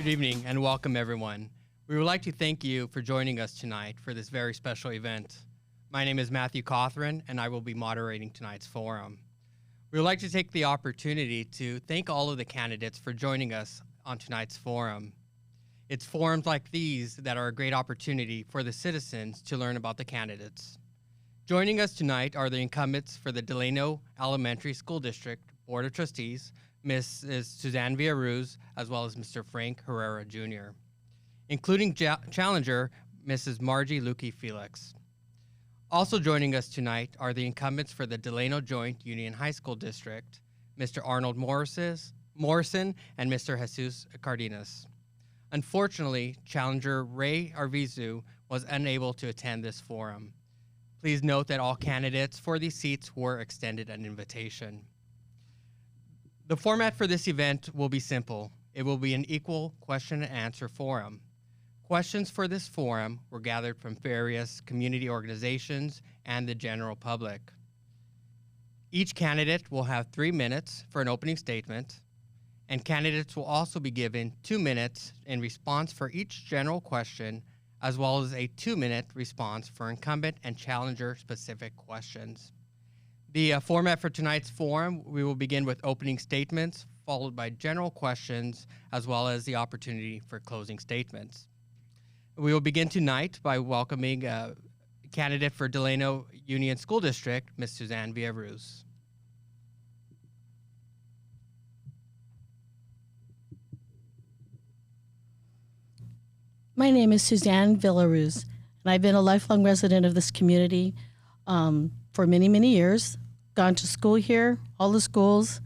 Good evening and welcome everyone. We would like to thank you for joining us tonight for this very special event. My name is Matthew Cothran and I will be moderating tonight's forum. We would like to take the opportunity to thank all of the candidates for joining us on tonight's forum. It's forums like these that are a great opportunity for the citizens to learn about the candidates. Joining us tonight are the incumbents for the Delano Elementary School District Board of Trustees, Mrs. Suzanne Villaruz, as well as Mr. Frank Herrera Jr., including challenger Mrs. Margie Lukey Felix. Also joining us tonight are the incumbents for the Delano Joint Union High School District, Mr. Arnold Morrison and Mr. Jesus Cardenas. Unfortunately, challenger Ray Arvizu was unable to attend this forum. Please note that all candidates for these seats were extended an invitation. The format for this event will be simple. It will be an equal question and answer forum. Questions for this forum were gathered from various community organizations and the general public. Each candidate will have 3 minutes for an opening statement, and candidates will also be given 2 minutes in response for each general question, as well as a 2-minute response for incumbent and challenger specific questions. The format for tonight's forum, we will begin with opening statements, followed by general questions, as well as the opportunity for closing statements. We will begin tonight by welcoming a candidate for Delano Union School District, Ms. Suzanne Villaruz. My name is Suzanne Villaruz, and I've been a lifelong resident of this community for many, many years. Gone to school here, all the schools,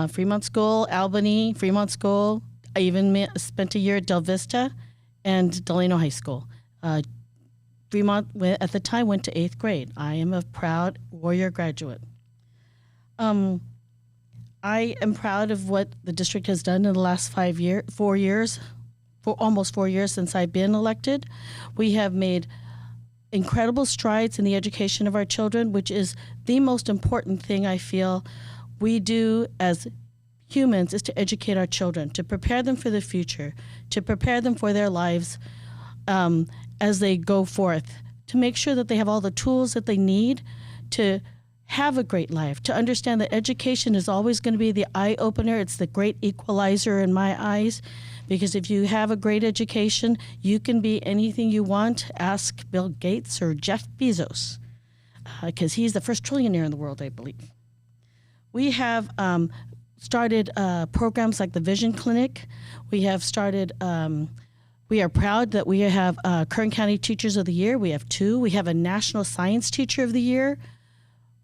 Fremont School, Albany, Fremont School. I even spent a year at Del Vista and Delano High School. Fremont, at the time, went to 8th grade. I am a proud Warrior graduate. I am proud of what the district has done in the last 4 years, for almost 4 years since I've been elected. We have made incredible strides in the education of our children, which is the most important thing I feel we do as humans, is to educate our children, to prepare them for the future, to prepare them for their lives as they go forth, to make sure that they have all the tools that they need to have a great life, to understand that education is always going to be the eye-opener. It's the great equalizer in my eyes, because if you have a great education, you can be anything you want. Ask Bill Gates or Jeff Bezos, because he's the first trillionaire in the world, I believe. We have started programs like the Vision Clinic. We have started, we are proud that we have Kern County Teachers of the Year. We have 2. We have a National Science Teacher of the Year.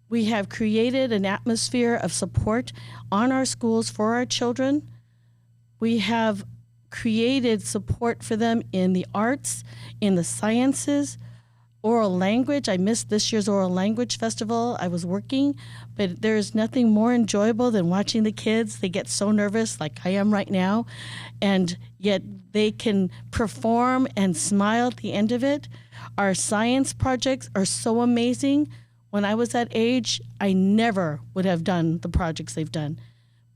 We have created an atmosphere of support on our schools for our children. We have created support for them in the arts, in the sciences, oral language. I missed this year's oral language festival. I was working, but there is nothing more enjoyable than watching the kids. They get so nervous, like I am right now, and yet they can perform and smile at the end of it. Our science projects are so amazing. When I was that age, I never would have done the projects they've done.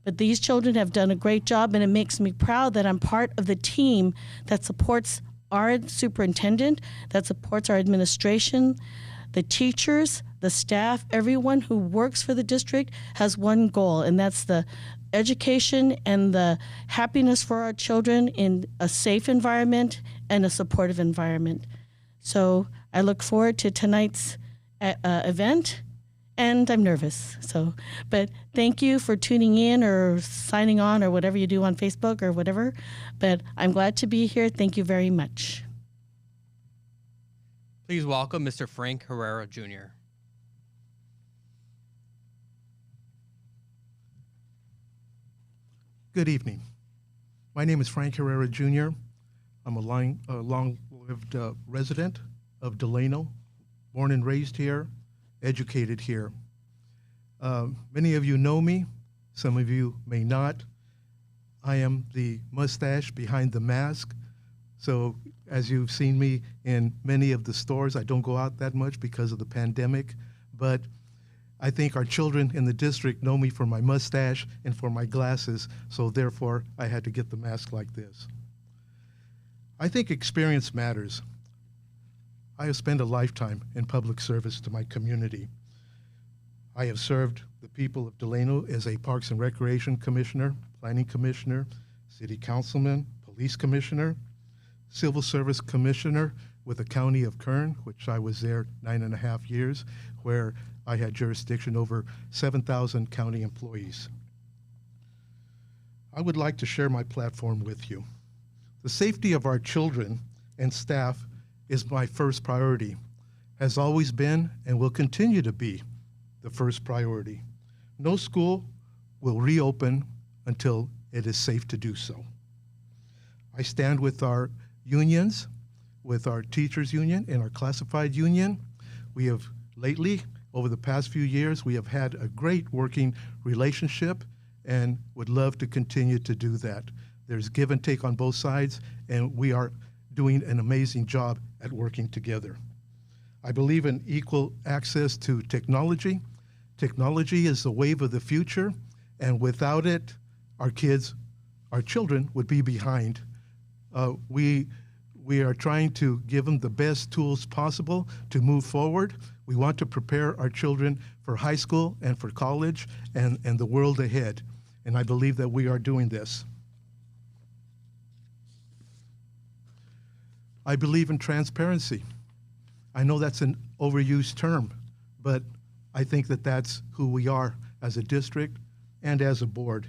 But these children have done a great job, and it makes me proud that I'm part of the team that supports our superintendent, that supports our administration, the teachers, the staff. Everyone who works for the district has one goal, and that's the education and the happiness for our children in a safe environment and a supportive environment. So I look forward to tonight's event. And I'm nervous, but thank you for tuning in or signing on or whatever you do on Facebook or whatever. But I'm glad to be here. Thank you very much. Please welcome Mr. Frank Herrera Jr. Good evening. My name is Frank Herrera Jr. I'm a long-lived resident of Delano, born and raised here, educated here. Many of you know me, some of you may not. I am the mustache behind the mask. So as you've seen me in many of the stores, I don't go out that much because of the pandemic, but I think our children in the district know me for my mustache and for my glasses, so therefore I had to get the mask like this. I think experience matters. I have spent a lifetime in public service to my community. I have served the people of Delano as a Parks and Recreation Commissioner, Planning Commissioner, City Councilman, Police Commissioner, Civil Service Commissioner with the County of Kern, which I was there 9.5 years, where I had jurisdiction over 7,000 county employees. I would like to share my platform with you. The safety of our children and staff is my first priority, has always been and will continue to be the first priority. No school will reopen until it is safe to do so. I stand with our unions, with our teachers union and our classified union. We have lately, over the past few years, we have had a great working relationship and would love to continue to do that. There's give and take on both sides, and we are doing an amazing job at working together. I believe in equal access to technology. Technology is the wave of the future, and without it, our children would be behind. We are trying to give them the best tools possible to move forward. We want to prepare our children for high school and for college and the world ahead. And I believe that we are doing this. I believe in transparency. I know that's an overused term, but I think that that's who we are as a district and as a board.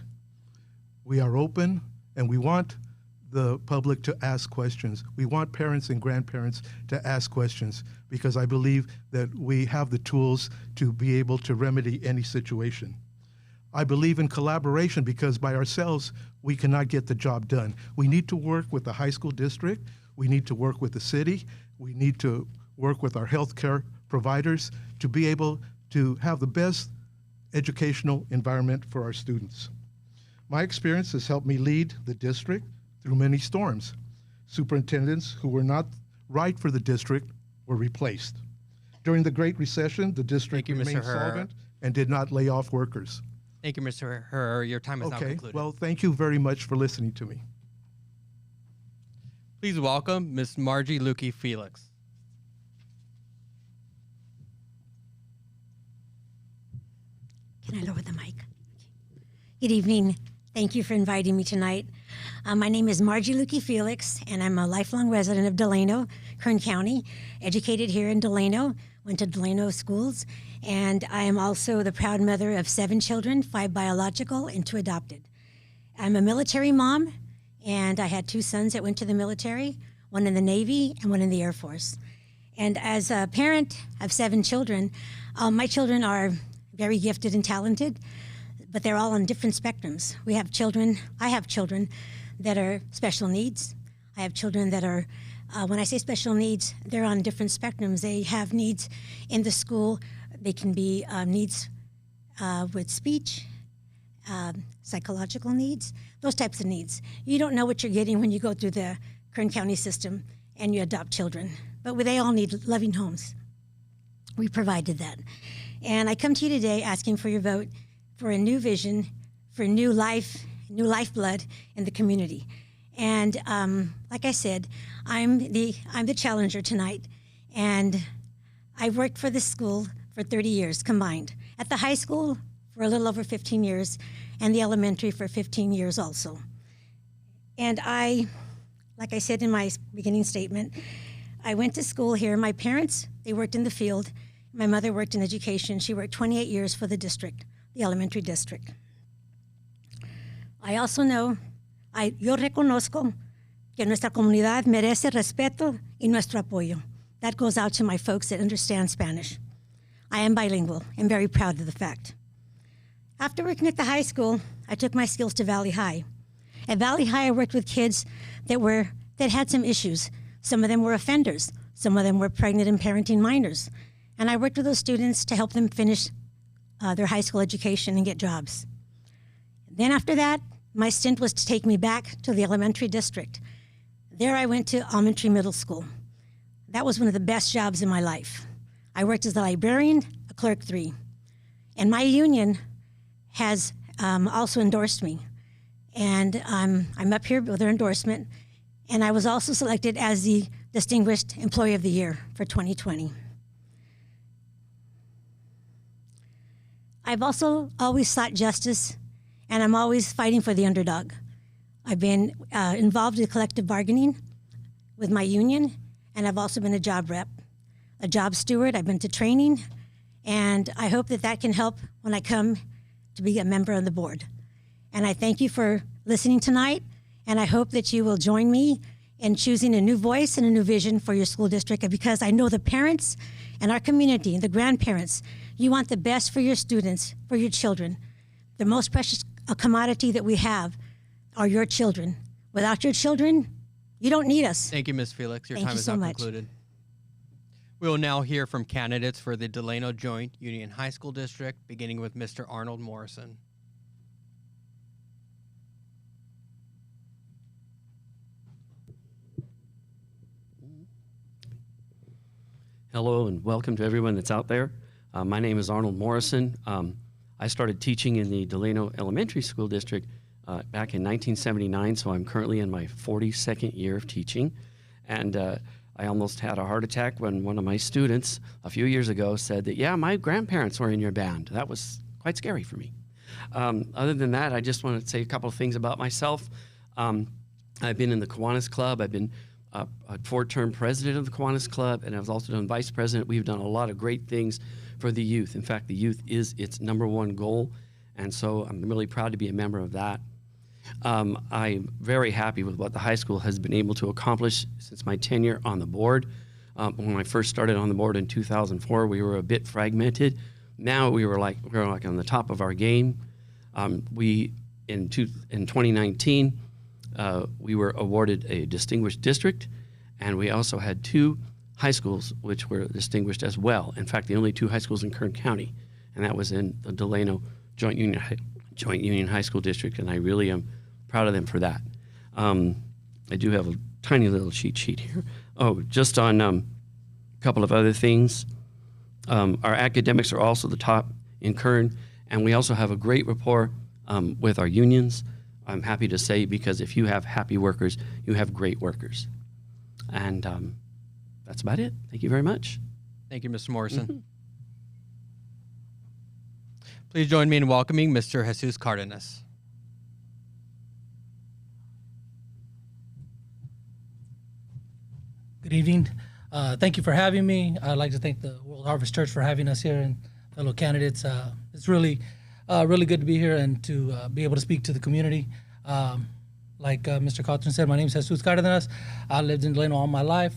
We are open, and we want the public to ask questions. We want parents and grandparents to ask questions because I believe that we have the tools to be able to remedy any situation. I believe in collaboration because by ourselves, we cannot get the job done. We need to work with the high school district. We need to work with the city. We need to work with our healthcare providers to be able to have the best educational environment for our students. My experience has helped me lead the district through many storms. Superintendents who were not right for the district were replaced. During the Great Recession, the district remained solvent and did not lay off workers. Thank you, Mr. Herrera. Your time is now concluded. Well, thank you very much for listening to me. Please welcome Ms. Margie Lukey Felix. Can I lower the mic? Good evening. Thank you for inviting me tonight. My name is Margie Lukey Felix, and I'm a lifelong resident of Delano, Kern County, educated here in Delano, went to Delano schools, and I am also the proud mother of 7 children, 5 biological and 2 adopted. I'm a military mom, and I had 2 sons that went to the military, one in the Navy and one in the Air Force. And as a parent of 7 children, my children are very gifted and talented, but they're all on different spectrums. I have children that are special needs. I have children that are, when I say special needs, they're on different spectrums. They have needs in the school. They can be needs with speech, psychological needs, those types of needs. You don't know what you're getting when you go through the Kern County system and you adopt children, but they all need loving homes. We provided that. And I come to you today asking for your vote for a new vision, for new lifeblood in the community. And like I said, I'm the challenger tonight, and I worked for this school for 30 years combined. At the high school for a little over 15 years, and the elementary for 15 years also. And like I said in my beginning statement, I went to school here. My parents, they worked in the field. My mother worked in education. She worked 28 years for the district, the elementary district. I also know, yo reconozco que nuestra comunidad merece respeto y nuestro apoyo. That goes out to my folks that understand Spanish. I am bilingual and very proud of the fact. After working at the high school, I took my skills to Valley High. At Valley High, I worked with kids that had some issues. Some of them were offenders. Some of them were pregnant and parenting minors. And I worked with those students to help them finish their high school education and get jobs. Then after that, my stint was to take me back to the elementary district. There I went to elementary middle school. That was one of the best jobs in my life. I worked as a librarian, a clerk 3. And my union has also endorsed me. And I'm up here with their endorsement. And I was also selected as the Distinguished Employee of the Year for 2020. I've also always sought justice, and I'm always fighting for the underdog. I've been involved in collective bargaining with my union, and I've also been a job rep, a job steward. I've been to training, and I hope that that can help when I come to be a member of the board. And I thank you for listening tonight, and I hope that you will join me in choosing a new voice and a new vision for your school district, because I know the parents and our community and the grandparents, you want the best for your students, for your children. The most precious commodity that we have are your children. Without your children, you don't need us. Thank you, Ms. Felix. Your Thank time you is so now much. concluded. We will now hear from candidates for the Delano Joint Union High School District, beginning with Mr. Arnold Morrison. Hello and welcome to everyone that's out there. My name is Arnold Morrison. I started teaching in the Delano Elementary School District back in 1979, so I'm currently in my 42nd year of teaching. And I almost had a heart attack when one of my students a few years ago said that, yeah, my grandparents were in your band. That was quite scary for me. Other than that, I just want to say a couple of things about myself. I've been in the Kiwanis Club. I've been a 4-term president of the Kiwanis Club, and I've also done vice president. We've done a lot of great things for the youth. In fact, the youth is its #1 goal, and so I'm really proud to be a member of that. I'm very happy with what the high school has been able to accomplish since my tenure on the board. When I first started on the board in 2004, we were a bit fragmented. Now we're like on the top of our game. In 2019, we were awarded a distinguished district, and we also had 2 high schools which were distinguished as well. In fact, the only 2 high schools in Kern County, and that was in the Delano Joint Union High School District, and I really am proud of them for that. I do have a tiny little cheat sheet here. Oh, just on a couple of other things. Our academics are also the top in Kern, and we also have a great rapport with our unions. I'm happy to say, because if you have happy workers, you have great workers. And that's about it. Thank you very much. Thank you, Mr. Morrison. Please join me in welcoming Mr. Jesus Cardenas. Good evening. Thank you for having me. I'd like to thank the World Harvest Church for having us here and fellow candidates. It's really good to be here and to be able to speak to the community. Like Mr. Cawthron said, my name is Jesus Cardenas. I lived in Delano all my life,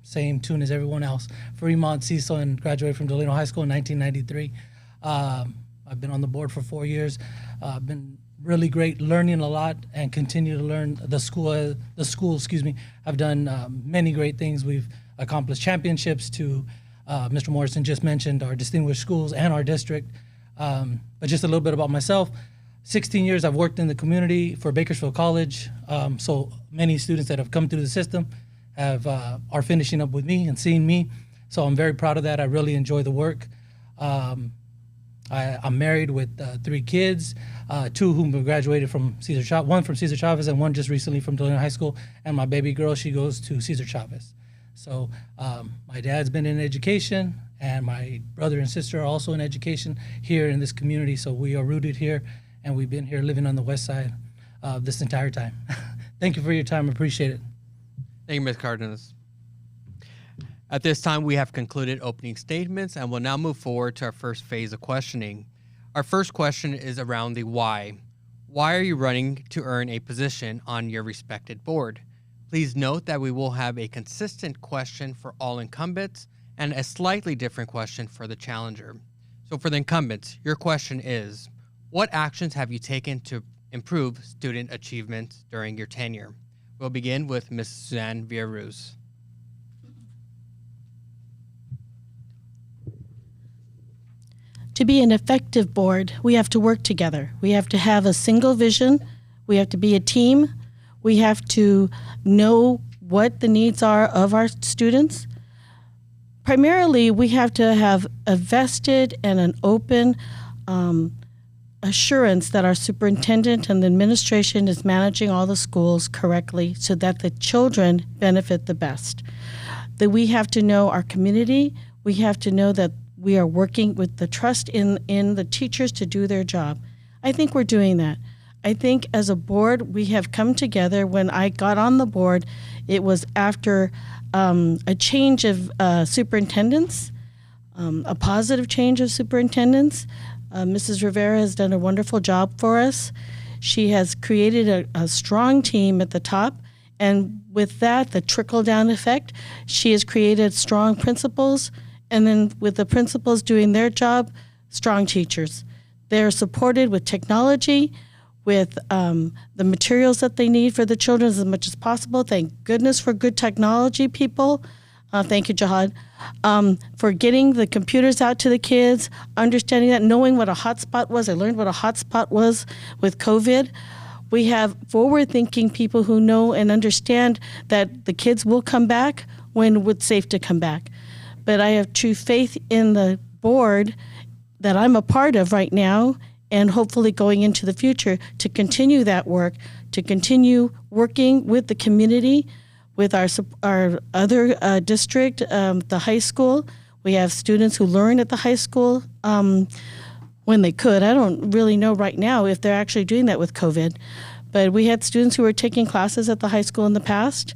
same tune as everyone else. Fremont, Cecil, and graduated from Delano High School in 1993. I've been on the board for 4 years. Been really great, learning a lot, and continue to learn. The school, I've done many great things. We've accomplished championships to, Mr. Morrison just mentioned, our distinguished schools and our district. But just a little bit about myself. 16 years I've worked in the community for Bakersfield College. So many students that have come through the system are finishing up with me and seeing me. So I'm very proud of that. I really enjoy the work. I'm married with 3 kids, 2 whom have graduated from Cesar Chavez, 1 from Cesar Chavez and 1 just recently from Delano High School. And my baby girl, she goes to Cesar Chavez. So my dad's been in education, and my brother and sister are also in education here in this community. So we are rooted here, and we've been here living on the west side this entire time. Thank you for your time. Appreciate it. Thank you, Ms. Cardenas. At this time, we have concluded opening statements, and we'll now move forward to our first phase of questioning. Our first question is around the why. Why are you running to earn a position on your respected board? Please note that we will have a consistent question for all incumbents and a slightly different question for the challenger. So for the incumbents, your question is, what actions have you taken to improve student achievement during your tenure? We'll begin with Ms. Suzanne Villaruz. To be an effective board, we have to work together. We have to have a single vision. We have to be a team. We have to know what the needs are of our students. primarily, we have to have a vested and an open assurance that our superintendent and the administration is managing all the schools correctly so that the children benefit the best. That we have to know our community. We have to know that we are working with the trust in the teachers to do their job. I think we're doing that. I think as a board, we have come together. When I got on the board, it was after a change of superintendents, a positive change of superintendents. Mrs. Rivera has done a wonderful job for us. She has created a strong team at the top, and with that, the trickle-down effect, she has created strong principals, and then with the principals doing their job, strong teachers. They're supported with technology, with the materials that they need for the children as much as possible. Thank goodness for good technology, people. Thank you, Jihad, for getting the computers out to the kids, understanding that, knowing what a hotspot was. I learned what a hotspot was with COVID. We have forward-thinking people who know and understand that the kids will come back when it's safe to come back. But I have true faith in the board that I'm a part of right now, and hopefully going into the future to continue that work, to continue working with the community, with our other district, the high school. We have students who learn at the high school when they could. I don't really know right now if they're actually doing that with COVID. But we had students who were taking classes at the high school in the past.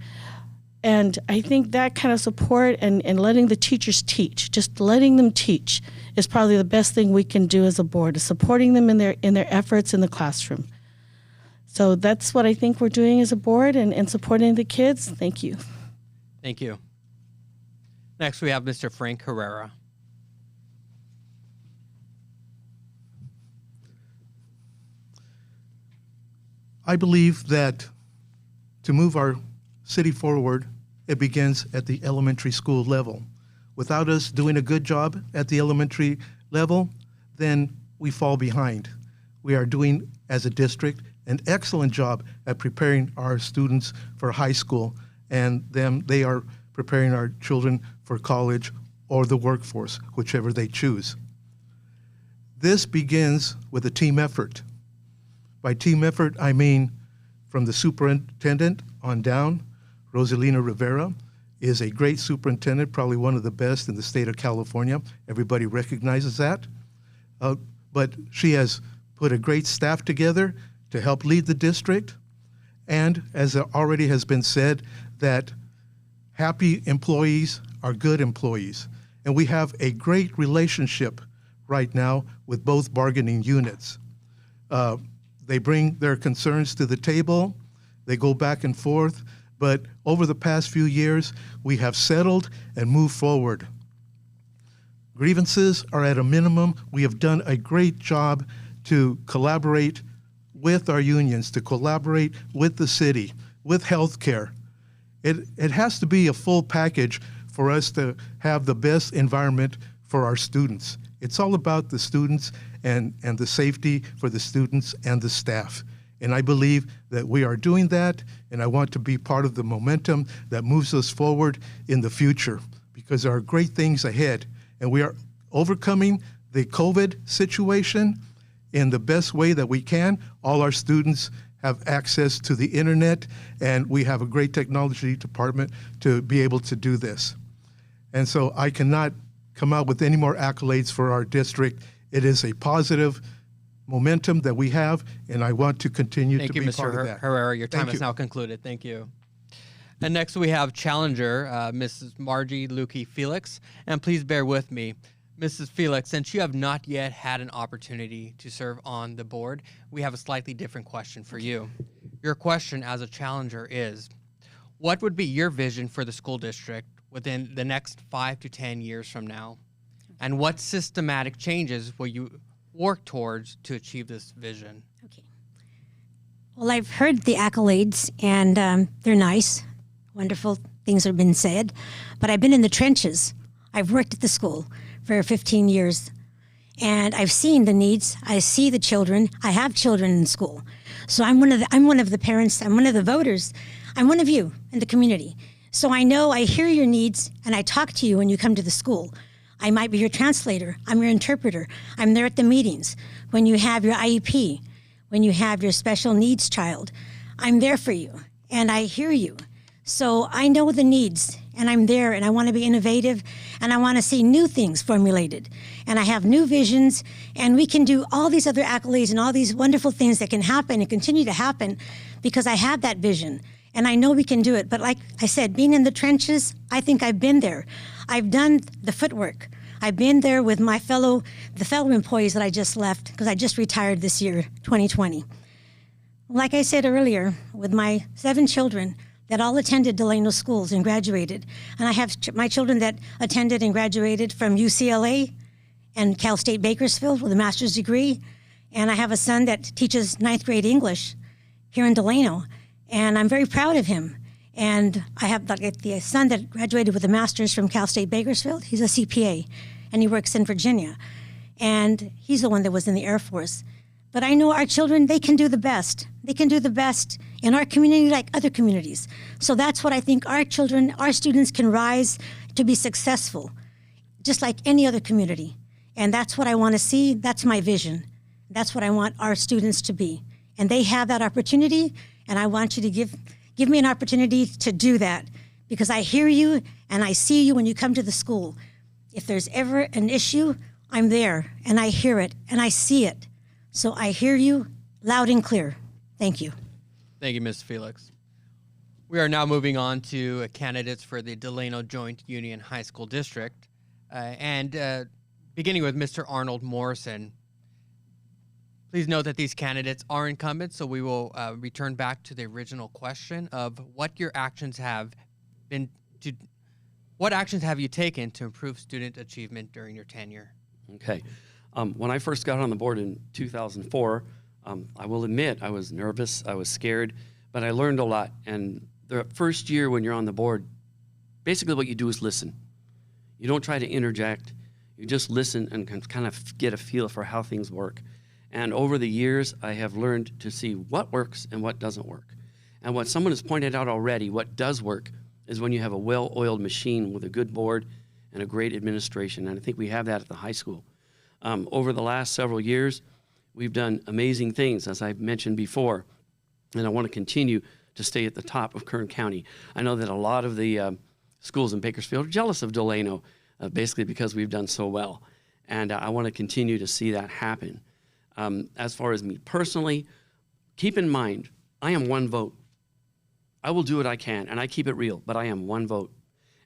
And I think that kind of support and letting the teachers teach, just letting them teach, is probably the best thing we can do as a board, is supporting them in their efforts in the classroom. So that's what I think we're doing as a board and supporting the kids. Thank you. Thank you. Next, we have Mr. Frank Herrera. I believe that to move our city forward, it begins at the elementary school level. Without us doing a good job at the elementary level, then we fall behind. We are doing, as a district, an excellent job at preparing our students for high school, and they are preparing our children for college or the workforce, whichever they choose. This begins with a team effort. By team effort, I mean from the superintendent on down. Rosalina Rivera is a great superintendent, probably one of the best in the state of California. Everybody recognizes that. But she has put a great staff together to help lead the district. And as it already has been said, that happy employees are good employees. And we have a great relationship right now with both bargaining units. They bring their concerns to the table. They go back and forth. But over the past few years, we have settled and moved forward. Grievances are at a minimum. We have done a great job to collaborate with our unions, to collaborate with the city, with healthcare. It has to be a full package for us to have the best environment for our students. It's all about the students and the safety for the students and the staff. And I believe that we are doing that, and I want to be part of the momentum that moves us forward in the future, because there are great things ahead. And we are overcoming the COVID situation in the best way that we can. All our students have access to the internet, and we have a great technology department to be able to do this. And so I cannot come out with any more accolades for our district. It is a positive momentum that we have, and I want to continue to be part of that. Thank you, Mr. Herrera. Your time is now concluded. Thank you. And next we have challenger, Mrs. Margie Lukey Felix. And please bear with me. Mrs. Felix, since you have not yet had an opportunity to serve on the board, we have a slightly different question for you. Your question as a challenger is, what would be your vision for the school district within the next 5 to 10 years from now? And what systematic changes will you work towards to achieve this vision? Okay. Well, I've heard the accolades, and they're nice. Wonderful things have been said. But I've been in the trenches. I've worked at the school for 15 years, and I've seen the needs. I see the children. I have children in school. So I'm one of the parents. I'm one of the voters. I'm one of you in the community So I know I hear your needs and I talk to you when you come to the school. I might be your translator. I'm your interpreter. I'm there at the meetings. When you have your IEP, when you have your special needs child, I'm there for you and I hear you. So I know the needs and I'm there and I want to be innovative and I want to see new things formulated. And I have new visions and we can do all these other accolades and all these wonderful things that can happen and continue to happen because I have that vision and I know we can do it. But like I said, being in the trenches, I think I've been there. I've done the footwork. I've been there with the fellow employees that I just left because I just retired this year, 2020. Like I said earlier, with my 7 children that all attended Delano schools and graduated, and I have my children that attended and graduated from UCLA and Cal State Bakersfield with a master's degree, and I have a son that teaches 9th grade English here in Delano, and I'm very proud of him. And I have the son that graduated with a master's from Cal State Bakersfield. He's a CPA, and he works in Virginia. And he's the one that was in the Air Force. But I know our children, they can do the best. They can do the best in our community like other communities. So that's what I think our children, our students can rise to be successful, just like any other community. And that's what I want to see. That's my vision. That's what I want our students to be. And they have that opportunity, and I want you to give me an opportunity to do that because I hear you and I see you when you come to the school. If there's ever an issue, I'm there and I hear it and I see it. So I hear you loud and clear. Thank you. Thank you, Ms. Felix. We are now moving on to candidates for the Delano Joint Union High School District. Beginning with Mr. Arnold Morrison. Please note that these candidates are incumbents, so we will return back to the original question of what actions have you taken to improve student achievement during your tenure? Okay. When I first got on the board in 2004, I will admit I was nervous, I was scared, but I learned a lot. And the first year when you're on the board, basically what you do is listen. You don't try to interject. You just listen and can kind of get a feel for how things work. And over the years, I have learned to see what works and what doesn't work. And what someone has pointed out already, what does work is when you have a well-oiled machine with a good board and a great administration. And I think we have that at the high school. Over the last several years, we've done amazing things, as I've mentioned before. And I want to continue to stay at the top of Kern County. I know that a lot of the schools in Bakersfield are jealous of Delano, basically because we've done so well. And I want to continue to see that happen. As far as me personally, keep in mind, I am one vote. I will do what I can, and I keep it real, but I am one vote.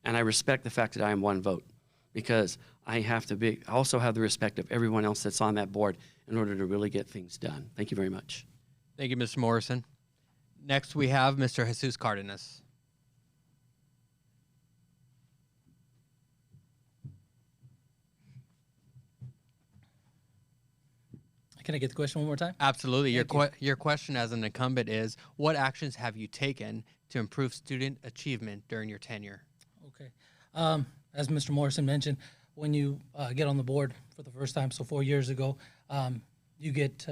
And I respect the fact that I am one vote because I also have the respect of everyone else that's on that board in order to really get things done. Thank you very much. Thank you, Mr. Morrison. Next, we have Mr. Jesus Cardenas. Can I get the question one more time? Absolutely. Your question as an incumbent is, what actions have you taken to improve student achievement during your tenure? Okay. As Mr. Morrison mentioned, when you get on the board for the first time, so 4 years ago, you get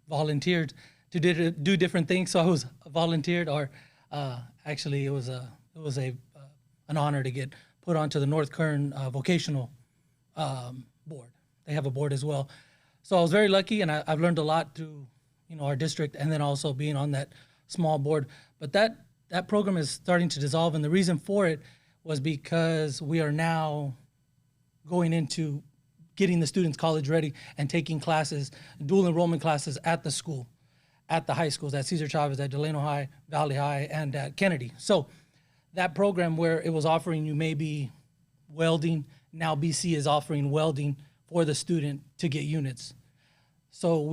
volunteered to do different things. So I was volunteered, or actually it was an honor to get put onto the North Kern vocational board. They have a board as well. So I was very lucky, and I've learned a lot through, our district, and then also being on that small board. But that program is starting to dissolve, and the reason for it was because we are now going into getting the students college ready and taking classes, dual enrollment classes at the school, at the high schools, at Cesar Chavez, at Delano High, Valley High, and at Kennedy. So that program where it was offering you maybe welding, now BC is offering welding for the student to get units. So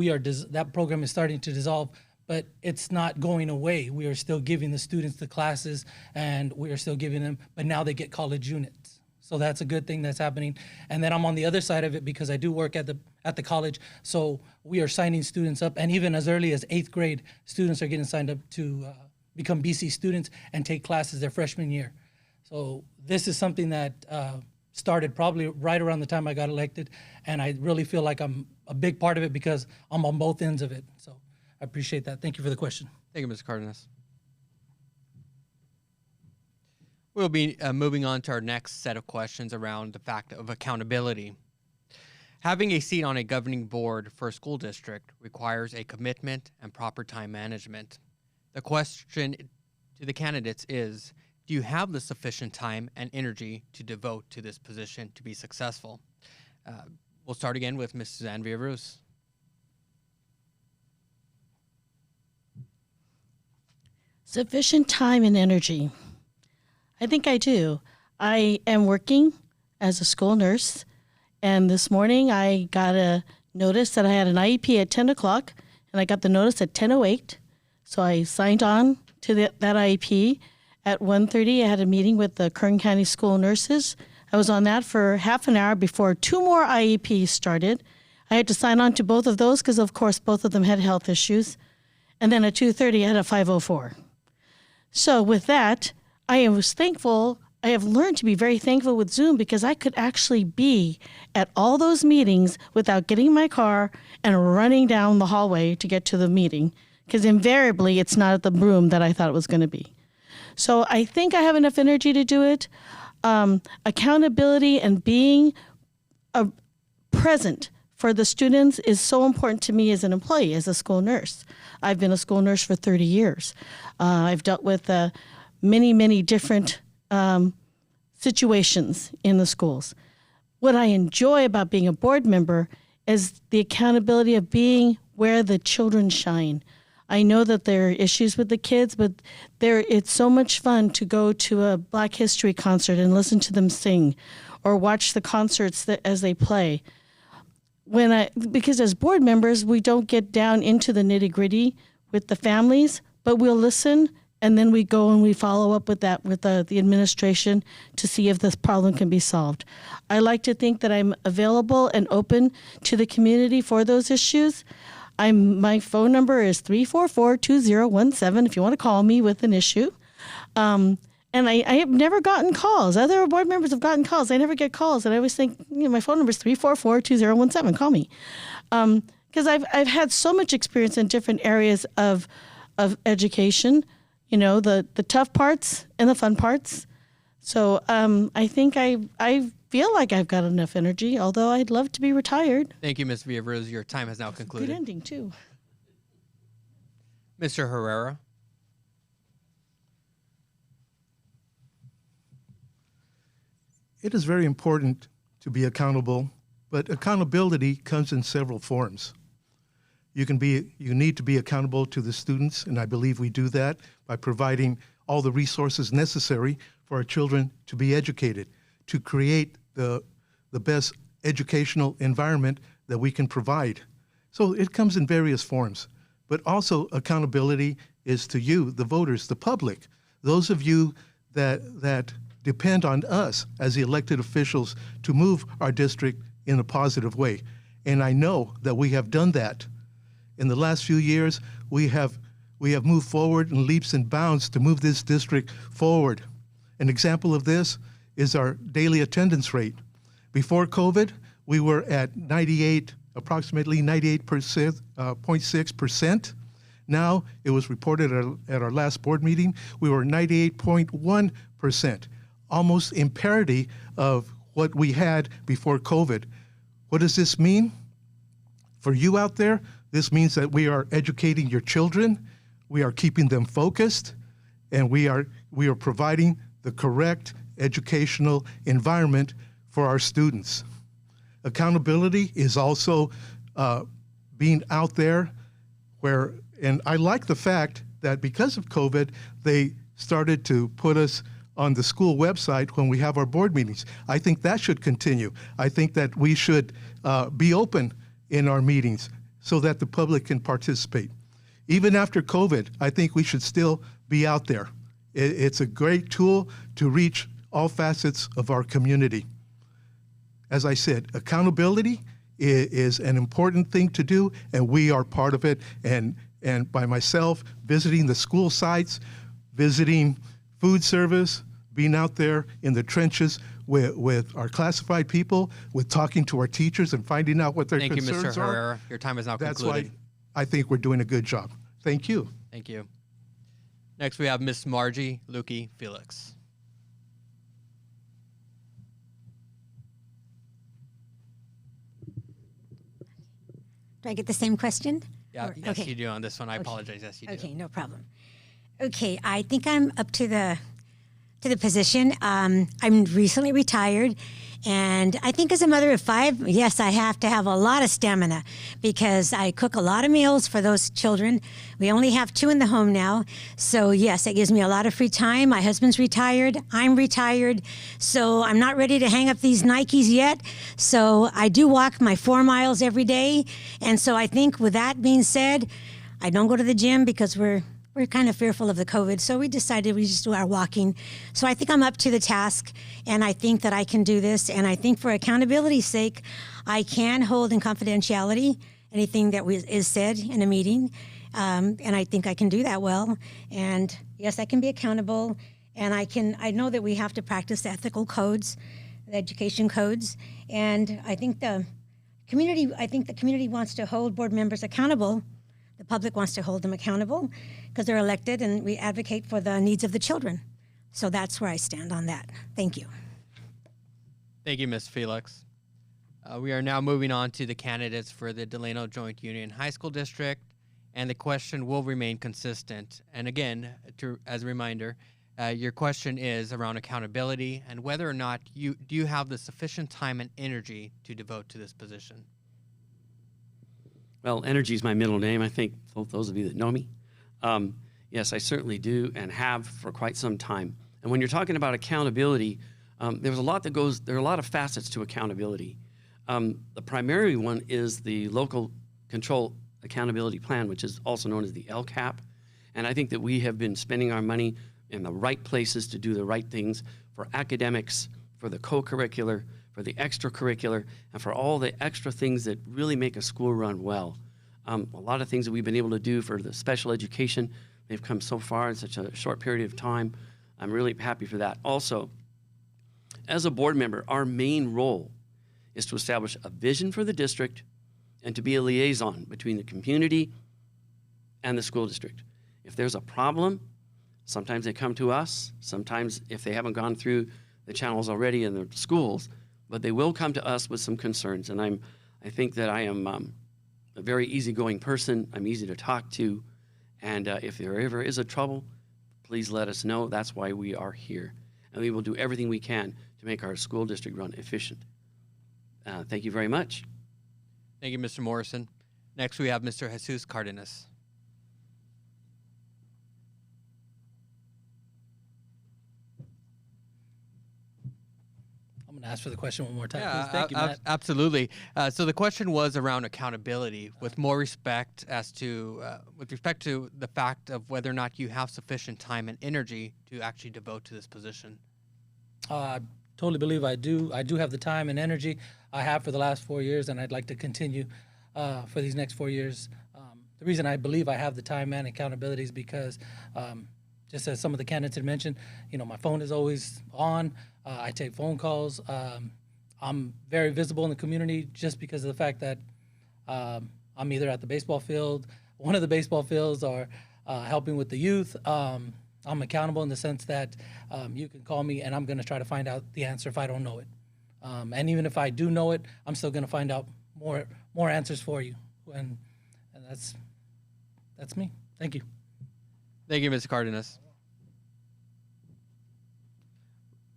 that program is starting to dissolve, but it's not going away. We are still giving the students the classes, and we are still giving them, but now they get college units. So that's a good thing that's happening. And then I'm on the other side of it because I do work at the college. So we are signing students up, and even as early as 8th grade, students are getting signed up to become BC students and take classes their freshman year. So this is something that started probably right around the time I got elected, and I really feel like I'm a big part of it because I'm on both ends of it. So I appreciate that. Thank you for the question. Thank you, Mr. Cardenas. We'll be moving on to our next set of questions around the fact of accountability. Having a seat on a governing board for a school district requires a commitment and proper time management. The question to the candidates is, do you have the sufficient time and energy to devote to this position to be successful? We'll start again with Ms. Suzanne Villaruz. Sufficient time and energy. I think I do. I am working as a school nurse, and this morning I got a notice that I had an IEP at 10 o'clock, and I got the notice at 10:08. So I signed on to that IEP. At 1:30, I had a meeting with the Kern County school nurses. I was on that for half an hour before 2 more IEPs started. I had to sign on to both of those because, of course, both of them had health issues. And then at 2:30, I had a 504. So with that, I was thankful. I have learned to be very thankful with Zoom because I could actually be at all those meetings without getting in my car and running down the hallway to get to the meeting, because invariably it's not at the room that I thought it was going to be. So I think I have enough energy to do it. Accountability and being present for the students is so important to me as an employee, as a school nurse. I've been a school nurse for 30 years. I've dealt with many different situations in the schools. What I enjoy about being a board member is the accountability of being where the children shine. I know that there are issues with the kids, but it's so much fun to go to a Black History concert and listen to them sing or watch the concerts as they play. Because as board members, we don't get down into the nitty-gritty with the families, but we'll listen, and then we go and we follow up with that with the administration to see if this problem can be solved. I like to think that I'm available and open to the community for those issues. My phone number is 344-2017 if you want to call me with an issue. And I have never gotten calls. Other board members have gotten calls. I never get calls. And I always think, my phone number is 344-2017. Call me. Because I've had so much experience in different areas of education, the tough parts and the fun parts. So I think I feel like I've got enough energy, although I'd love to be retired. Thank you, Ms. Villaruz. Your time has now concluded. Good ending, too. Mr. Herrera. It is very important to be accountable, but accountability comes in several forms. You need to be accountable to the students, and I believe we do that by providing all the resources necessary for our children to be educated, to create the best educational environment that we can provide. So it comes in various forms, but also accountability is to you, the voters, the public, those of you that depend on us as the elected officials to move our district in a positive way. And I know that we have done that. In the last few years, we have moved forward in leaps and bounds to move this district forward. An example of this is our daily attendance rate. Before COVID, we were at approximately 98.6%. Now, it was reported at our last board meeting, we were 98.1%, almost in parity of what we had before COVID. What does this mean? For you out there, this means that we are educating your children, we are keeping them focused, and we are providing the correct educational environment for our students. Accountability is also being out there and I like the fact that because of COVID, they started to put us on the school website when we have our board meetings. I think that should continue. I think that we should be open in our meetings so that the public can participate. Even after COVID, I think we should still be out there. It's a great tool to reach all facets of our community. As I said, accountability is an important thing to do, and we are part of it. And by myself visiting the school sites, visiting food service, being out there in the trenches with our classified people, with talking to our teachers and finding out what their concerns are. Thank you, Mr. Herrera. Your time is now concluded. That's why I think we're doing a good job. Thank you. Thank you. Next, we have Miss Margie Lukey Felix. Do I get the same question? Yeah, Or- yes, okay. you do on this one. I apologize. Yes, you do. Okay, no problem. Okay, I think I'm up to the position. I'm recently retired, and I think as a mother of 5, yes, I have to have a lot of stamina because I cook a lot of meals for those children. We only have 2 in the home now, so yes, it gives me a lot of free time. My husband's retired. I'm retired, so I'm not ready to hang up these Nikes yet. So I do walk my 4 miles every day, and so I think with that being said, I don't go to the gym because we're kind of fearful of the COVID, so we decided we just do our walking. So I think I'm up to the task, and I think that I can do this. And I think for accountability's sake, I can hold in confidentiality anything that is said in a meeting, and I think I can do that well. And yes, I can be accountable, and I know that we have to practice the ethical codes, the education codes, and I think the community wants to hold board members accountable. The public wants to hold them accountable because they're elected and we advocate for the needs of the children. So that's where I stand on that. Thank you. Thank you, Ms. Felix. We are now moving on to the candidates for the Delano Joint Union High School District, and the question will remain consistent. And again, as a reminder, your question is around accountability and whether or not do you have the sufficient time and energy to devote to this position? Well, energy is my middle name. I think those of you that know me. Yes, I certainly do and have for quite some time. And when you're talking about accountability, there are a lot of facets to accountability. The primary one is the Local Control Accountability Plan, which is also known as the LCAP. And I think that we have been spending our money in the right places to do the right things for academics, for the co-curricular, for the extracurricular, and for all the extra things that really make a school run well. A lot of things that we've been able to do for the special education, they've come so far in such a short period of time. I'm really happy for that. Also, as a board member, our main role is to establish a vision for the district and to be a liaison between the community and the school district. If there's a problem, sometimes they come to us. Sometimes if they haven't gone through the channels already in the schools, but they will come to us with some concerns. And I think that I am a very easygoing person. I'm easy to talk to. And if there ever is a trouble, please let us know. That's why we are here. And we will do everything we can to make our school district run efficient. Thank you very much. Thank you, Mr. Morrison. Next, we have Mr. Jesus Cardenas. I'm going to ask for the question one more time, Yeah, please. Thank you, Matt. absolutely. So the question was around accountability, with more respect with respect to the fact of whether or not you have sufficient time and energy to actually devote to this position. I totally believe I do. I do have the time and energy I have for the last 4 years, and I'd like to continue for these next 4 years. The reason I believe I have the time and accountability is because, just as some of the candidates had mentioned, my phone is always on. I take phone calls. I'm very visible in the community just because of the fact that I'm either at the baseball field, one of the baseball fields, or helping with the youth. I'm accountable in the sense that you can call me and I'm going to try to find out the answer if I don't know it. And even if I do know it, I'm still going to find out more answers for you. And that's me. Thank you. Thank you, Mr. Cardenas.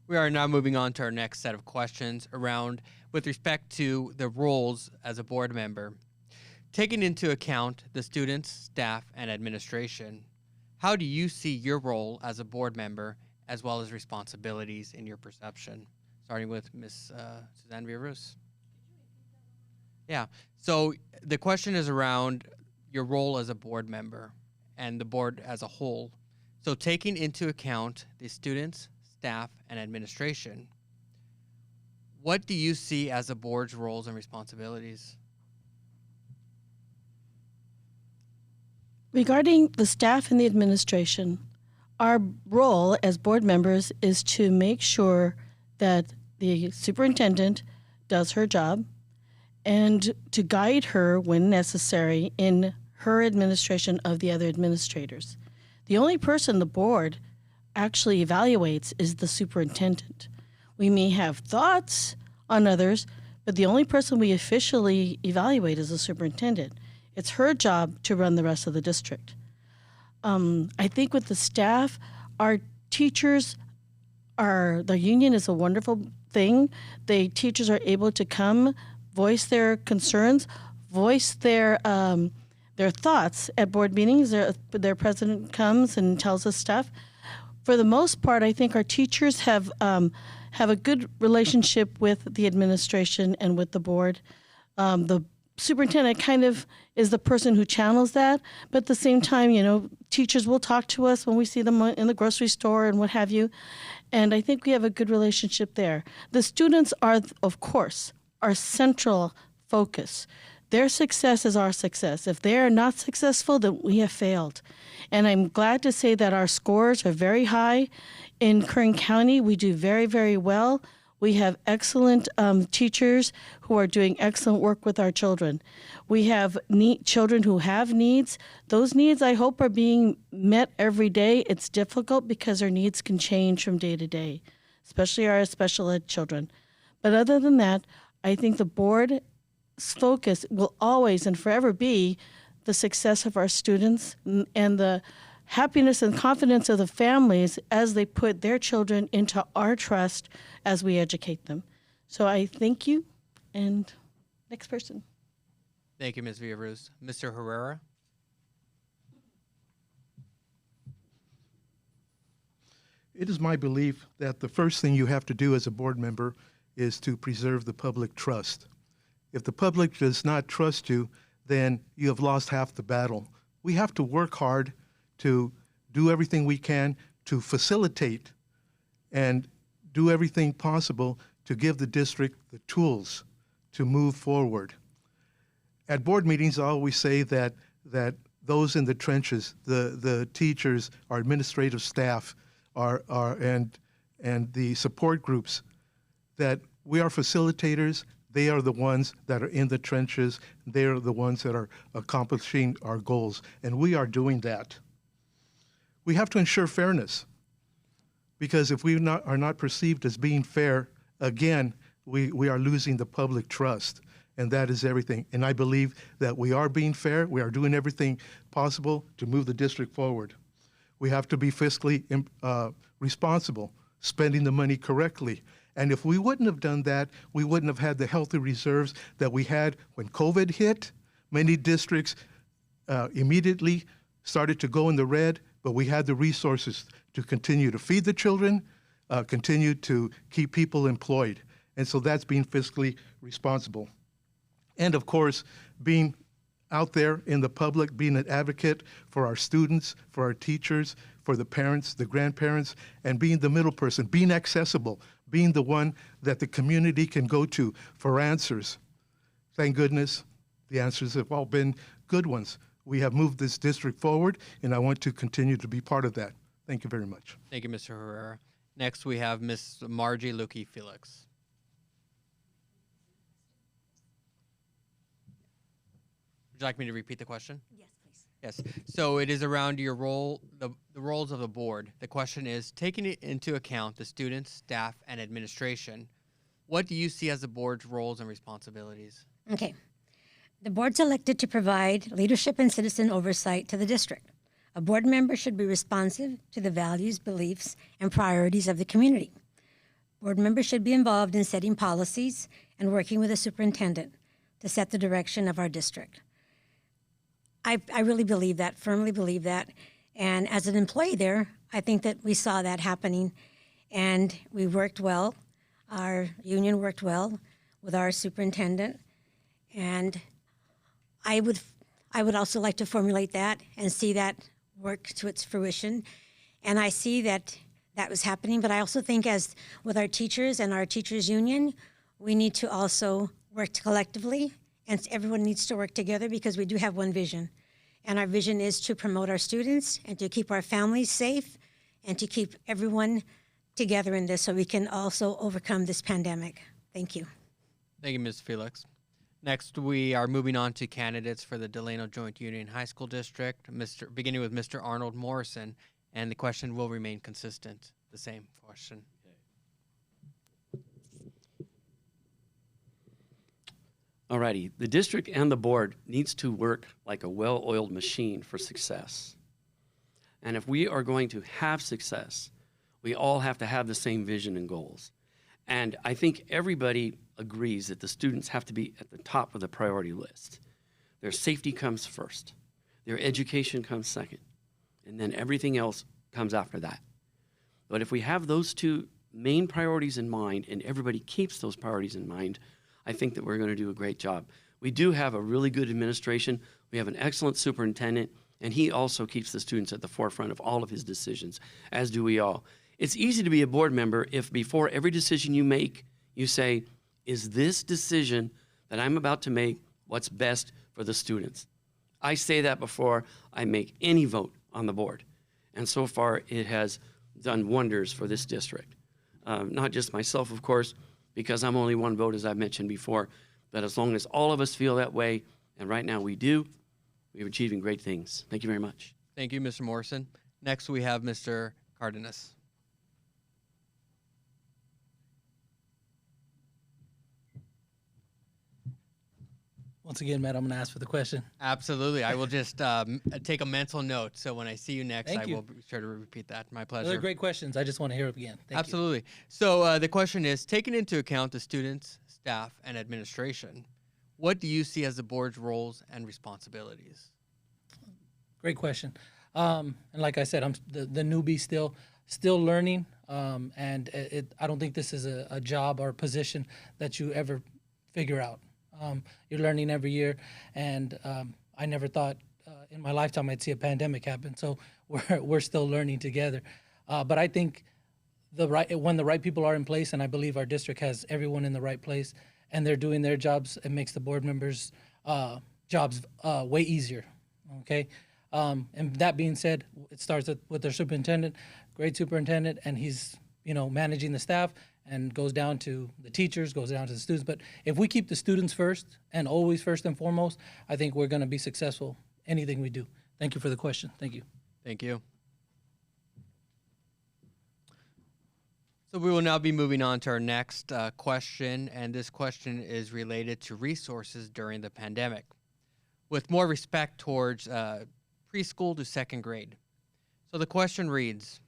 We are now moving on to our next set of questions with respect to the roles as a board member. Taking into account the students, staff, and administration, how do you see your role as a board member as well as responsibilities in your perception? Starting with Ms. Suzanne Villaruz. Yeah, so the question is around your role as a board member and the board as a whole. So taking into account the students, staff, and administration, what do you see as the board's roles and responsibilities? Regarding the staff and the administration, our role as board members is to make sure that the superintendent does her job and to guide her when necessary in her administration of the other administrators. The only person the board actually evaluates is the superintendent. We may have thoughts on others, but the only person we officially evaluate is the superintendent. It's her job to run the rest of the district. I think with the staff, our teachers the union is a wonderful thing. The teachers are able to come, voice their concerns, voice their thoughts at board meetings. Their president comes and tells us stuff. For the most part, I think our teachers have a good relationship with the administration and with the board. The superintendent kind of is the person who channels that, but at the same time, teachers will talk to us when we see them in the grocery store and what have you, and I think we have a good relationship there. The students are, of course, our central focus. Their success is our success. If they are not successful, then we have failed. And I'm glad to say that our scores are very high. In Kern County, we do very, very well. We have excellent teachers who are doing excellent work with our children. We have children who have needs. Those needs, I hope, are being met every day. It's difficult because our needs can change from day to day, especially our special ed children. But other than that, I think the board's focus will always and forever be the success of our students and the happiness and confidence of the families as they put their children into our trust as we educate them. So I thank you. And next person. Thank you, Ms. Villaruz. Mr. Herrera? It is my belief that the first thing you have to do as a board member is to preserve the public trust. If the public does not trust you, then you have lost half the battle. We have to work hard to do everything we can to facilitate and do everything possible to give the district the tools to move forward. At board meetings, I always say that those in the trenches, the teachers, our administrative staff, and the support groups, that we are facilitators. They are the ones that are in the trenches. They are the ones that are accomplishing our goals, and we are doing that. We have to ensure fairness, because if we are not perceived as being fair, again, we are losing the public trust, and that is everything. And I believe that we are being fair. We are doing everything possible to move the district forward. We have to be fiscally responsible, spending the money correctly. And if we wouldn't have done that, we wouldn't have had the healthy reserves that we had when COVID hit. Many districts immediately started to go in the red, but we had the resources to continue to feed the children, continue to keep people employed. And so that's being fiscally responsible. And of course, being out there in the public, being an advocate for our students, for our teachers, for the parents, the grandparents, and being the middle person, being accessible, being the one that the community can go to for answers. Thank goodness the answers have all been good ones. We have moved this district forward, and I want to continue to be part of that. Thank you very much. Thank you, Mr. Herrera. Next, we have Ms. Margie Lukey Felix. Would you like me to repeat the question? Yes, please. Yes. So it is around your role, the roles of the board. The question is, taking into account the students, staff, and administration, what do you see as the board's roles and responsibilities? Okay. The board's elected to provide leadership and citizen oversight to the district. A board member should be responsive to the values, beliefs, and priorities of the community. Board members should be involved in setting policies and working with the superintendent to set the direction of our district. I really believe that, firmly believe that. And as an employee there, I think that we saw that happening, and we worked well. Our union worked well with our superintendent, and I would also like to formulate that and see that work to its fruition. And I see that that was happening, but I also think as with our teachers and our teachers union, we need to also work collectively, and everyone needs to work together because we do have one vision. And our vision is to promote our students and to keep our families safe and to keep everyone together in this so we can also overcome this pandemic. Thank you. Thank you, Ms. Felix. Next, we are moving on to candidates for the Delano Joint Union High School District, beginning with Mr. Arnold Morrison, and the question will remain consistent, the same question. Alrighty, the district and the board needs to work like a well-oiled machine for success. And if we are going to have success, we all have to have the same vision and goals. And I think everybody agrees that the students have to be at the top of the priority list. Their safety comes first. Their education comes second. And then everything else comes after that. But if we have those two main priorities in mind and everybody keeps those priorities in mind, I think that we're going to do a great job. We do have a really good administration. We have an excellent superintendent, and he also keeps the students at the forefront of all of his decisions, as do we all. It's easy to be a board member if before every decision you make, you say, is this decision that I'm about to make what's best for the students? I say that before I make any vote on the board. And so far, it has done wonders for this district. Not just myself, of course, because I'm only one vote, as I've mentioned before, but as long as all of us feel that way, and right now we do, we're achieving great things. Thank you very much. Thank you, Mr. Morrison. Next, we have Mr. Cardenas. Once again, Matt, I'm going to ask for the question. Absolutely. I will just take a mental note. So when I see you next, I will be sure to repeat that. My pleasure. Those are great questions. I just want to hear it again. Thank Absolutely. So the question is, taking into account the students, staff, and administration, what do you see as the board's roles and responsibilities? Great question. And like I said, I'm the newbie still learning. And I don't think this is a job or a position that you ever figure out. You're learning every year, and I never thought in my lifetime I'd see a pandemic happen. So we're still learning together. But I think when the right people are in place, and I believe our district has everyone in the right place, and they're doing their jobs, it makes the board members' jobs way easier. Okay. And that being said, it starts with their superintendent, great superintendent, and he's managing the staff, and goes down to the teachers, goes down to the students. But if we keep the students first and always first and foremost, I think we're going to be successful anything we do. Thank you for the question. Thank you. Thank you. So we will now be moving on to our next question, and this question is related to resources during the pandemic, with more respect towards preschool to second grade. So the question reads,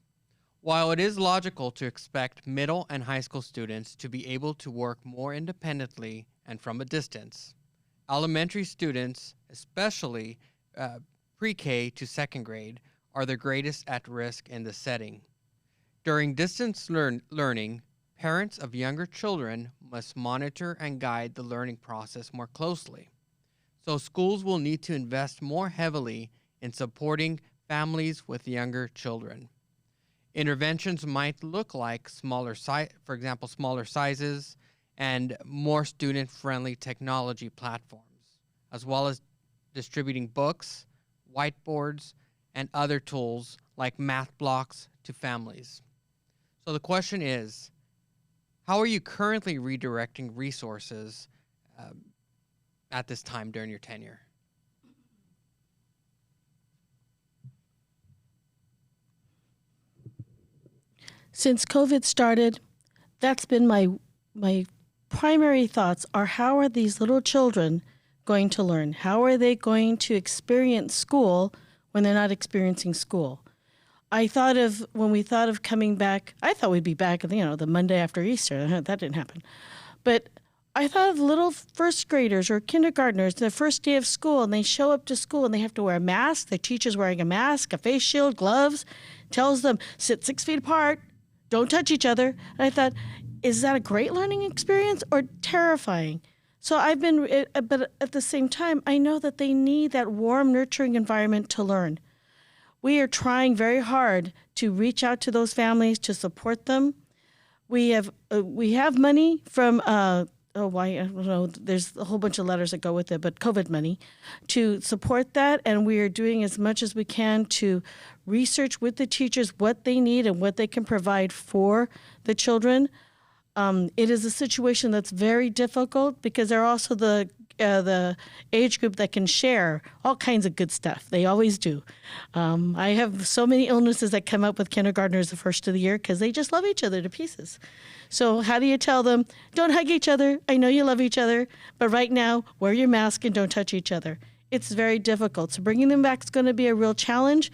while it is logical to expect middle and high school students to be able to work more independently and from a distance, elementary students, especially pre-K to second grade, are the greatest at risk in this setting. During distance learning, parents of younger children must monitor and guide the learning process more closely. So schools will need to invest more heavily in supporting families with younger children. Interventions might look like smaller sizes and more student-friendly technology platforms, as well as distributing books, whiteboards, and other tools like math blocks to families. So the question is, how are you currently redirecting resources at this time during your tenure? Since COVID started, that's been my primary thoughts are how are these little children going to learn? How are they going to experience school when they're not experiencing school? When we thought of coming back, I thought we'd be back, the Monday after Easter. That didn't happen. But I thought of little first graders or kindergartners, the first day of school, and they show up to school and they have to wear a mask. The teacher's wearing a mask, a face shield, gloves, tells them, sit 6 feet apart, don't touch each other. And I thought, is that a great learning experience or terrifying? So but at the same time, I know that they need that warm, nurturing environment to learn. We are trying very hard to reach out to those families to support them. We have money from, I don't know, there's a whole bunch of letters that go with it, but COVID money to support that. And we are doing as much as we can to research with the teachers what they need and what they can provide for the children. It is a situation that's very difficult because there are also the the age group that can share all kinds of good stuff. They always do. I have so many illnesses that come up with kindergartners the first of the year because they just love each other to pieces. So how do you tell them, don't hug each other? I know you love each other, but right now, wear your mask and don't touch each other. It's very difficult. So bringing them back is going to be a real challenge.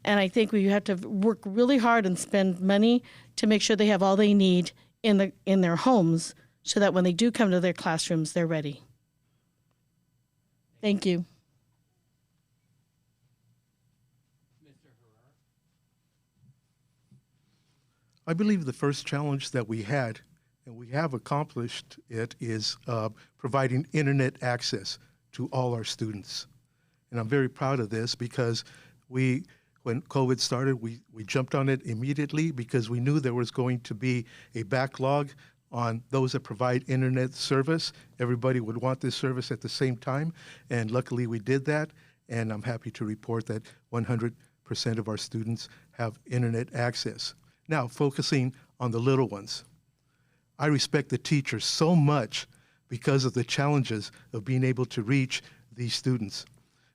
And I think we have to work really hard and spend money to make sure they have all they need in their homes so that when they do come to their classrooms, they're ready. Thank you. I believe the first challenge that we had, and we have accomplished it, is providing internet access to all our students. And I'm very proud of this because when COVID started, we jumped on it immediately because we knew there was going to be a backlog on those that provide internet service. Everybody would want this service at the same time, and luckily we did that, and I'm happy to report that 100% of our students have internet access. Now, focusing on the little ones. I respect the teachers so much because of the challenges of being able to reach these students.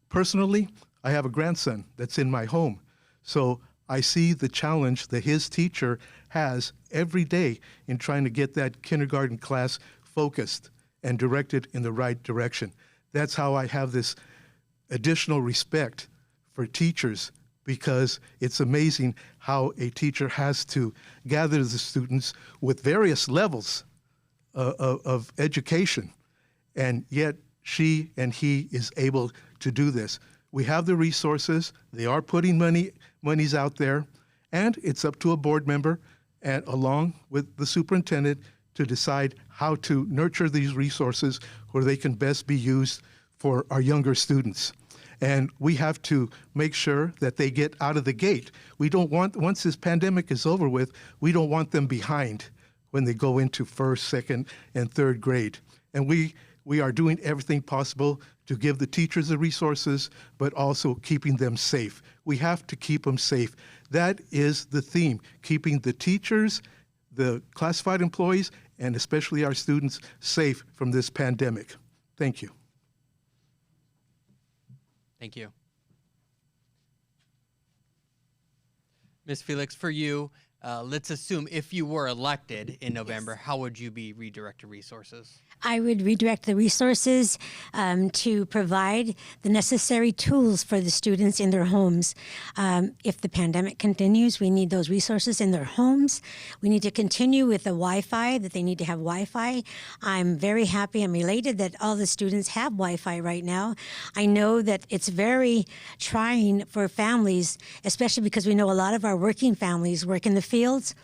Personally, I have a grandson that's in my home, so I see the challenge that his teacher has every day in trying to get that kindergarten class focused and directed in the right direction. That's how I have this additional respect for teachers, because it's amazing how a teacher has to gather the students with various levels of education, and yet she and he is able to do this. We have the resources, they are putting monies out there, and it's up to a board member and along with the superintendent to decide how to nurture these resources where they can best be used for our younger students. And we have to make sure that they get out of the gate. We don't want, once this pandemic is over with, we don't want them behind when they go into first, second, and third grade. And we are doing everything possible to give the teachers the resources, but also keeping them safe. We have to keep them safe. That is the theme, keeping the teachers, the classified employees, and especially our students safe from this pandemic. Thank you. Thank you. Ms. Felix, for you, let's assume if you were elected in November, how would you be redirecting resources? I would redirect the resources to provide the necessary tools for the students in their homes. If the pandemic continues, we need those resources in their homes. We need to continue with the Wi-Fi, that they need to have Wi-Fi. I'm very happy and elated that all the students have Wi-Fi right now. I know that it's very trying for families, especially because we know a lot of our working families work in the fields,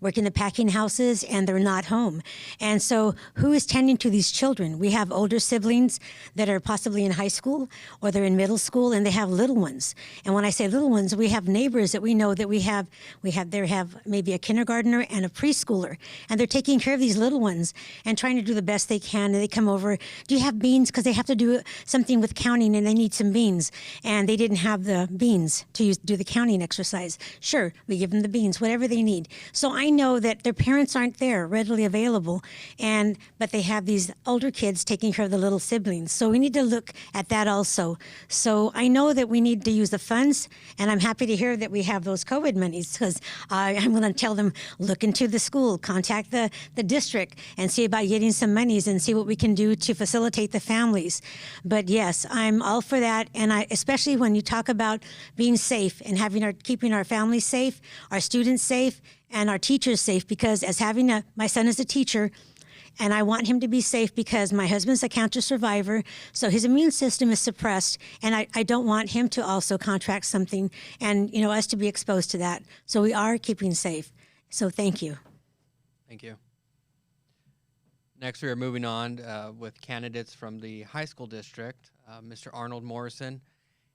work in the packing houses, and they're not home. And so who is tending to these children? We have older siblings that are possibly in high school or they're in middle school, and they have little ones. And when I say little ones, we have neighbors that we know that they have maybe a kindergartner and a preschooler, and they're taking care of these little ones and trying to do the best they can. And they come over, do you have beans? Because they have to do something with counting and they need some beans. And they didn't have the beans to do the counting exercise. Sure, we give them the beans, whatever they need. So I know that their parents aren't there readily available, but they have these older kids taking care of the little siblings. So we need to look at that also. So I know that we need to use the funds, and I'm happy to hear that we have those COVID monies, because I'm going to tell them, look into the school, contact the district, and see about getting some monies and see what we can do to facilitate the families. But yes, I'm all for that, and especially when you talk about being safe and keeping our families safe, our students safe, and our teachers safe, because my son is a teacher, and I want him to be safe because my husband's a cancer survivor, so his immune system is suppressed, and I don't want him to also contract something and us to be exposed to that. So we are keeping safe. So thank you. Thank you. Next, we are moving on with candidates from the high school district, Mr. Arnold Morrison,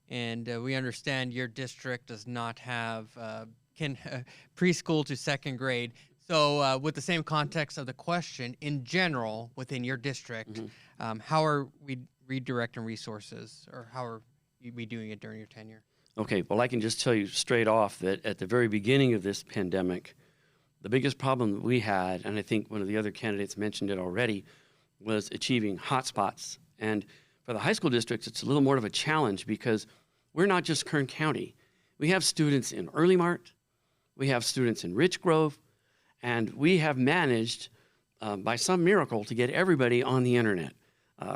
and we understand your district does not have preschool to second grade. So with the same context of the question, in general, within your district, how are we redirecting resources, or how are we doing it during your tenure? Okay, well, I can just tell you straight off that at the very beginning of this pandemic, the biggest problem that we had, and I think one of the other candidates mentioned it already, was achieving hotspots And for the high school districts, it's a little more of a challenge because we're not just Kern County. We have students in Early Mart, we have students in Rich Grove, and we have managed, by some miracle, to get everybody on the internet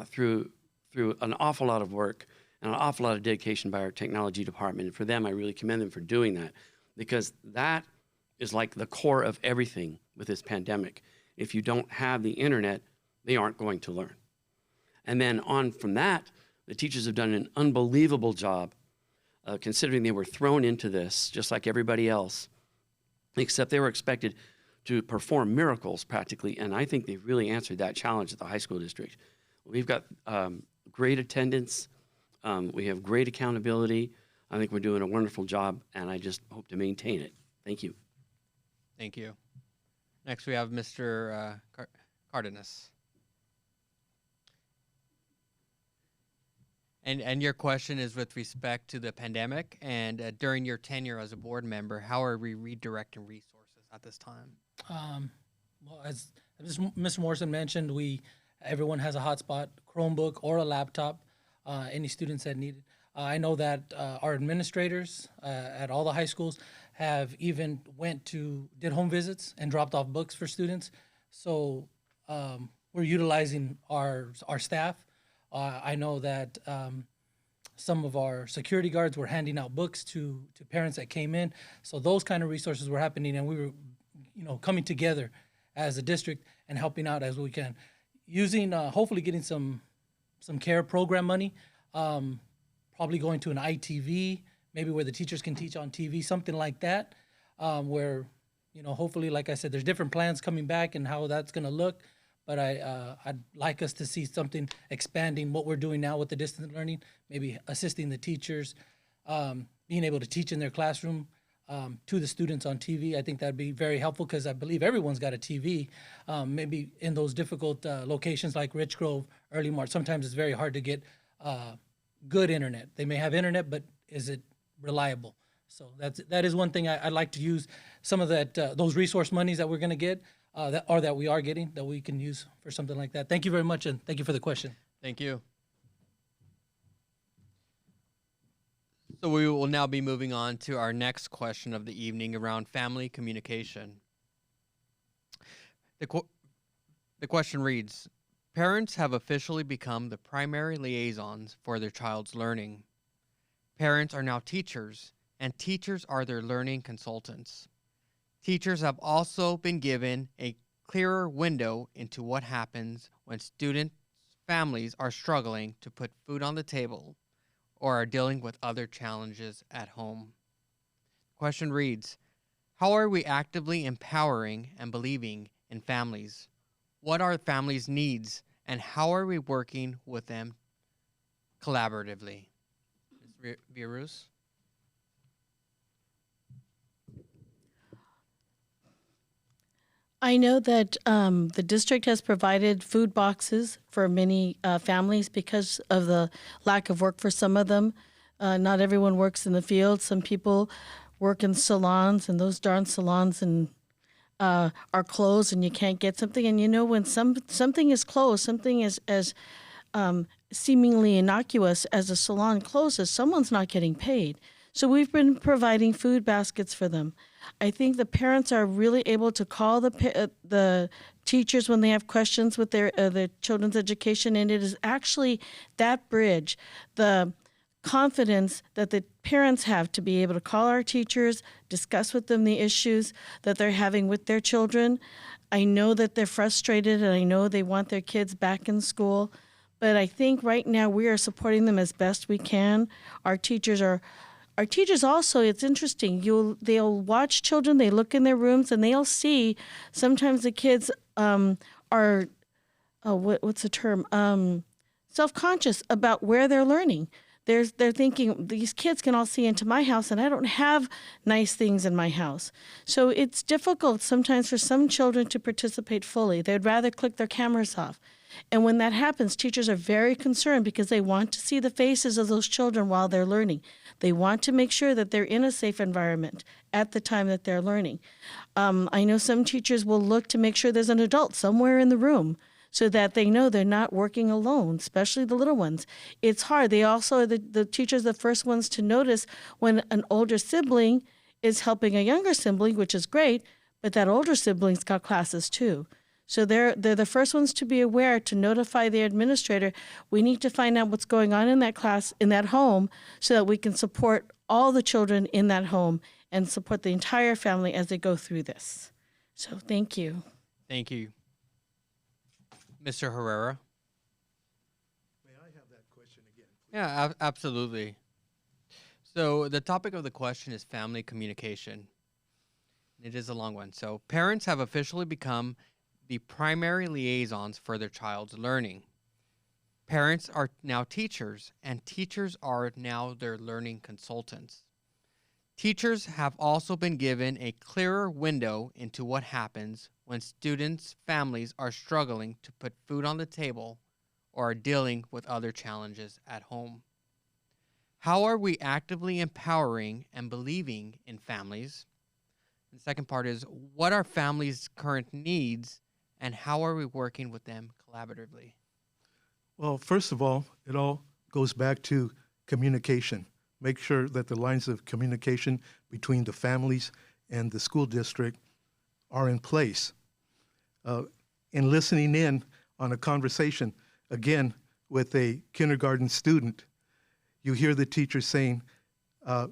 through an awful lot of work and an awful lot of dedication by our technology department. And for them, I really commend them for doing that, because that is like the core of everything with this pandemic. If you don't have the internet, they aren't going to learn. And then on from that, the teachers have done an unbelievable job, considering they were thrown into this just like everybody else, except they were expected to perform miracles practically, and I think they've really answered that challenge at the high school district. We've got great attendance, we have great accountability. I think we're doing a wonderful job, and I just hope to maintain it. Thank you. Thank you. Next, we have Mr. Cardenas. And your question is with respect to the pandemic, and during your tenure as a board member, how are we redirecting resources at this time? Well, as Mr. Morrison mentioned, everyone has a hotspot, Chromebook or a laptop, any students that need it. I know that our administrators at all the high schools have even did home visits and dropped off books for students. So we're utilizing our staff. I know that some of our security guards were handing out books to parents that came in. So those kind of resources were happening, and we were, coming together as a district and helping out as we can, using hopefully getting some CARE program money, probably going to an ITV, maybe where the teachers can teach on TV, something like that, where hopefully, like I said, there's different plans coming back and how that's going to look. But I'd like us to see something expanding what we're doing now with the distance learning, maybe assisting the teachers, being able to teach in their classroom to the students on TV. I think that'd be very helpful, because I believe everyone's got a TV. Maybe in those difficult locations like Rich Grove, Early Mart, sometimes it's very hard to get good internet. They may have internet, but is it reliable? So that is one thing I'd like to use some of those resource monies that we're going to get. That we are getting, that we can use for something like that. Thank you very much, and thank you for the question. Thank you. So we will now be moving on to our next question of the evening around family communication. The question reads, parents have officially become the primary liaisons for their child's learning. Parents are now teachers, and teachers are their learning consultants. Teachers have also been given a clearer window into what happens when students' families are struggling to put food on the table or are dealing with other challenges at home. The question reads, how are we actively empowering and believing in families? What are families' needs, and how are we working with them collaboratively? Ms. Villaruz? I know that the district has provided food boxes for many families because of the lack of work for some of them. Not everyone works in the field. Some people work in salons, and those darn salons are closed, and you can't get something. And when something is closed, something as seemingly innocuous as a salon closes, someone's not getting paid. So we've been providing food baskets for them. I think the parents are really able to call the teachers when they have questions with their children's education, and it is actually that bridge, the confidence that the parents have to be able to call our teachers, discuss with them the issues that they're having with their children. I know that they're frustrated, and I know they want their kids back in school, but I think right now we are supporting them as best we can. Our teachers also, it's interesting, they'll watch children, they look in their rooms, and they'll see sometimes the kids are, what's the term, self-conscious about where they're learning. They're thinking, these kids can all see into my house, and I don't have nice things in my house. So it's difficult sometimes for some children to participate fully. They'd rather click their cameras off. And when that happens, teachers are very concerned because they want to see the faces of those children while they're learning. They want to make sure that they're in a safe environment at the time that they're learning. I know some teachers will look to make sure there's an adult somewhere in the room so that they know they're not working alone, especially the little ones. It's hard. They also, the teachers are the first ones to notice when an older sibling is helping a younger sibling, which is great, but that older sibling's got classes too. So they're the first ones to be aware, to notify their administrator. We need to find out what's going on in that class, in that home, so that we can support all the children in that home and support the entire family as they go through this. So thank you. Thank you. Mr. Herrera? May I have that question again? Yeah, absolutely. So the topic of the question is family communication. It is a long one. So parents have officially become the primary liaisons for their child's learning. Parents are now teachers, and teachers are now their learning consultants. Teachers have also been given a clearer window into what happens when students' families are struggling to put food on the table or are dealing with other challenges at home. How are we actively empowering and believing in families? The second part is, what are families' current needs, and how are we working with them collaboratively? Well, first of all, it all goes back to communication. Make sure that the lines of communication between the families and the school district are in place. In listening in on a conversation, again, with a kindergarten student, you hear the teacher saying,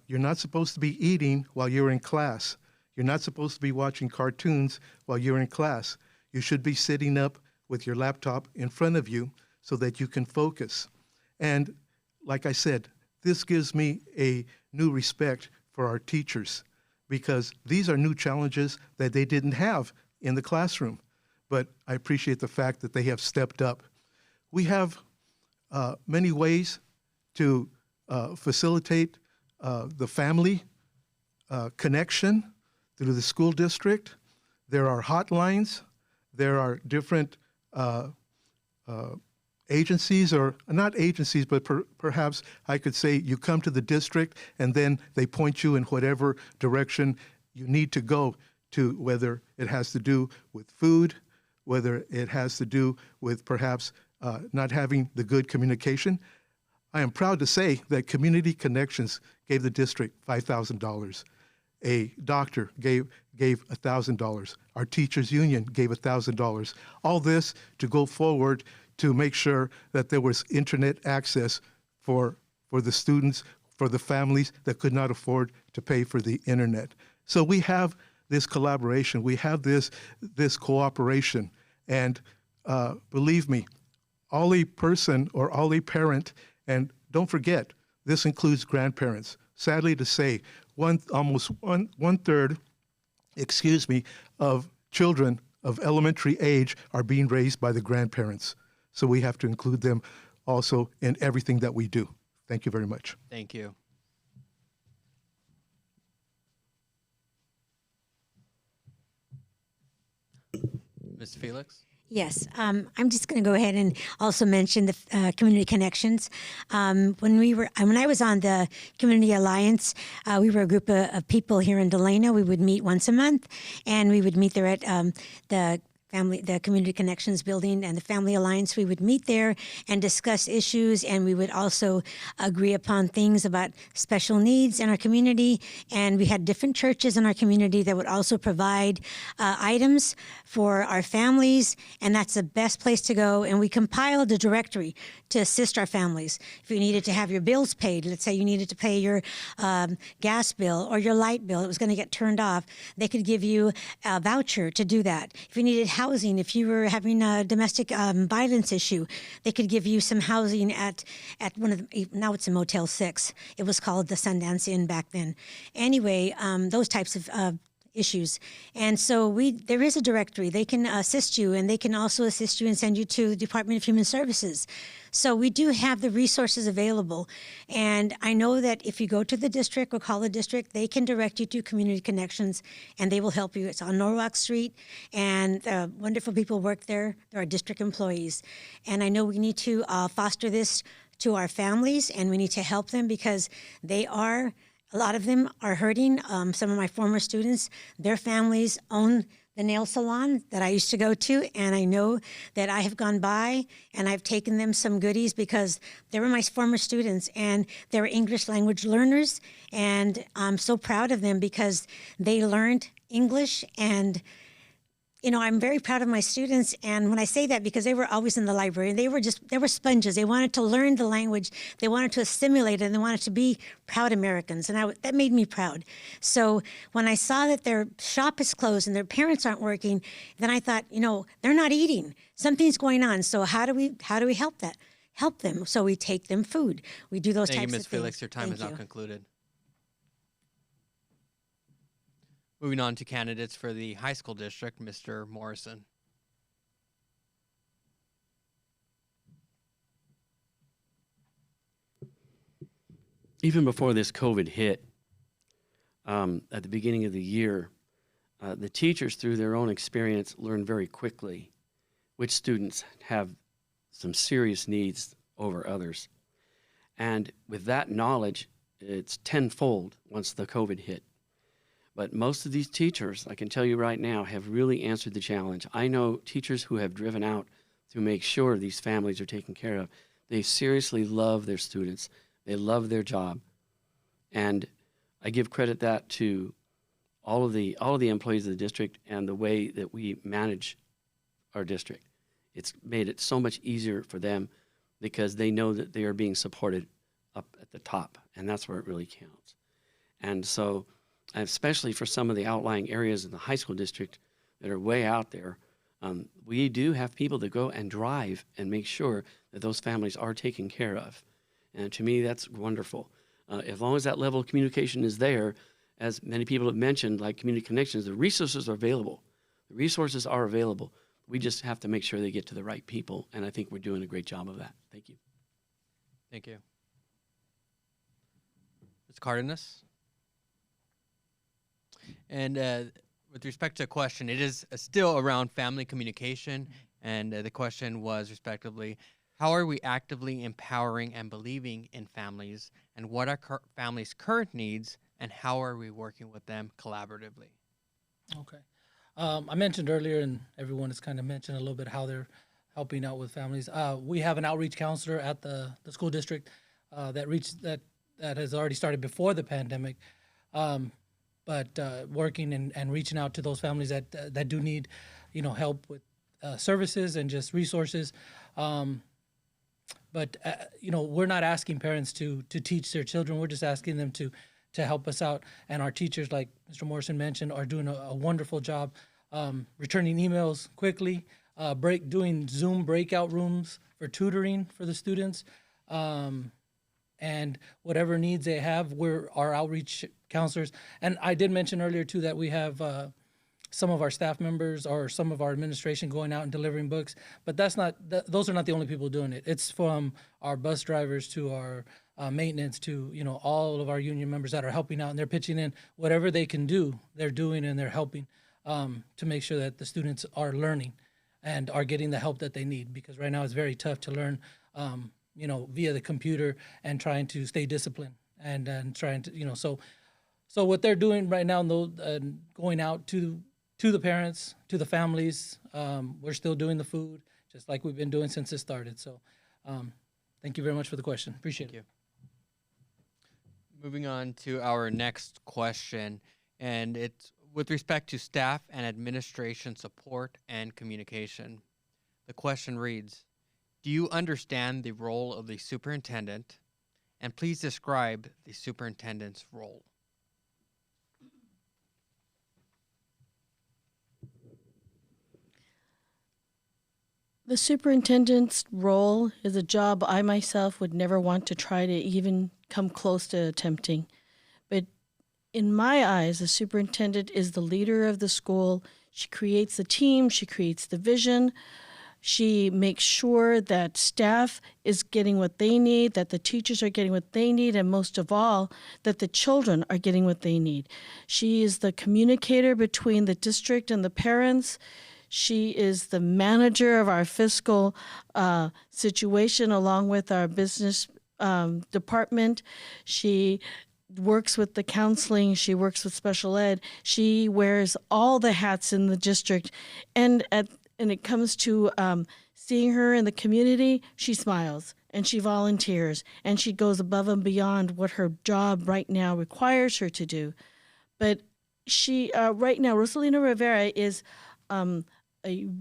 you're not supposed to be eating while you're in class. You're not supposed to be watching cartoons while you're in class. You should be sitting up with your laptop in front of you so that you can focus. And like I said, this gives me a new respect for our teachers, because these are new challenges that they didn't have in the classroom. But I appreciate the fact that they have stepped up. We have many ways to facilitate the family connection through the school district. There are hotlines. There are different agencies, or not agencies, but perhaps I could say you come to the district and then they point you in whatever direction you need to go to, whether it has to do with food, whether it has to do with perhaps not having the good communication. I am proud to say that Community Connections gave the district $5,000. A doctor gave $1,000. Our teachers union gave $1,000. All this to go forward to make sure that there was internet access for the students, for the families that could not afford to pay for the internet. So we have this collaboration, we have this cooperation, and believe me, all a person or all a parent, and don't forget, this includes grandparents. Sadly to say, almost one third, of children of elementary age are being raised by the grandparents. So we have to include them also in everything that we do. Thank you very much. Thank you. Ms. Felix? Yes, I'm just going to go ahead and also mention the community connections. When I was on the Community Alliance, we were a group of people here in Delano. We would meet once a month, and we would meet there at the Community Connections building and the Family Alliance. We would meet there and discuss issues, and we would also agree upon things about special needs in our community. And we had different churches in our community that would also provide items for our families, and that's the best place to go. And we compiled a directory to assist our families. If you needed to have your bills paid, let's say you needed to pay your gas bill or your light bill, it was going to get turned off, they could give you a voucher to do that. If you needed housing, if you were having a domestic violence issue, they could give you some housing at one of the, now it's a Motel 6. It was called the Sundance Inn back then. Anyway, those types of issues. And so there is a directory. They can assist you, and they can also assist you and send you to the Department of Human Services. So we do have the resources available. And I know that if you go to the district or call the district, they can direct you to Community Connections, and they will help you. It's on Norwalk Street, and wonderful people work there. There are district employees. And I know we need to foster this to our families, and we need to help them because a lot of them are hurting. Some of my former students, their families own the nail salon that I used to go to, and I know that I have gone by and I've taken them some goodies because they were my former students and they were English language learners, and I'm so proud of them because they learned English. And I'm very proud of my students, and when I say that, because they were always in the library, and they were sponges. They wanted to learn the language, they wanted to assimilate it, and they wanted to be proud Americans, and that made me proud. So when I saw that their shop is closed and their parents aren't working, then I thought, they're not eating. Something's going on. So how do we help them? So we take them food. We do those Thank types you, of Ms. things. Felix. Your time Thank is now you. concluded. Moving on to candidates for the high school district, Mr. Morrison. Even before this COVID hit, at the beginning of the year, the teachers, through their own experience, learned very quickly which students have some serious needs over others. And with that knowledge, it's tenfold once the COVID hit. But most of these teachers, I can tell you right now, have really answered the challenge. I know teachers who have driven out to make sure these families are taken care of. They seriously love their students. They love their job. And I give credit that to all of the employees of the district and the way that we manage our district. It's made it so much easier for them because they know that they are being supported up at the top, and that's where it really counts. And so, especially for some of the outlying areas in the high school district that are way out there, we do have people that go and drive and make sure that those families are taken care of. And to me, that's wonderful. As long as that level of communication is there, as many people have mentioned, like community connections, the resources are available. The resources are available. We just have to make sure they get to the right people, and I think we're doing a great job of that. Thank you. Thank you. Ms. Cardenas? And with respect to a question, it is still around family communication, and the question was, respectively, how are we actively empowering and believing in families, and what are families' current needs, and how are we working with them collaboratively? Okay. I mentioned earlier, and everyone has kind of mentioned a little bit how they're helping out with families. We have an outreach counselor at the school district that has already started before the pandemic, but working and reaching out to those families that do need, help with services and just resources. But we're not asking parents to teach their children. We're just asking them to help us out. And our teachers, like Mr. Morrison mentioned, are doing a wonderful job returning emails quickly, doing Zoom breakout rooms for tutoring for the students. And whatever needs they have, we're our outreach counselors. And I did mention earlier, too, that we have some of our staff members or some of our administration going out and delivering books. But those are not the only people doing it. It's from our bus drivers to our maintenance to, all of our union members that are helping out, and they're pitching in whatever they can do, they're doing, and they're helping to make sure that the students are learning and are getting the help that they need. Because right now it's very tough to learn, via the computer and trying to stay disciplined and trying to, so what they're doing right now, going out to the parents, to the families, we're still doing the food, just like we've been doing since it started. So thank you very much for the question. Appreciate it. Moving on to our next question, and it's with respect to staff and administration support and communication. The question reads, do you understand the role of the superintendent? And please describe the superintendent's role. The superintendent's role is a job I myself would never want to try to even come close to attempting. But in my eyes, the superintendent is the leader of the school. She creates the team, she creates the vision, she makes sure that staff is getting what they need, that the teachers are getting what they need, and most of all, that the children are getting what they need. She is the communicator between the district and the parents. She is the manager of our fiscal situation along with our business department. She works with the counseling. She works with special ed. She wears all the hats in the district. And it comes to seeing her in the community, she smiles and she volunteers and she goes above and beyond what her job right now requires her to do. But she, right now, Rosalina Rivera is a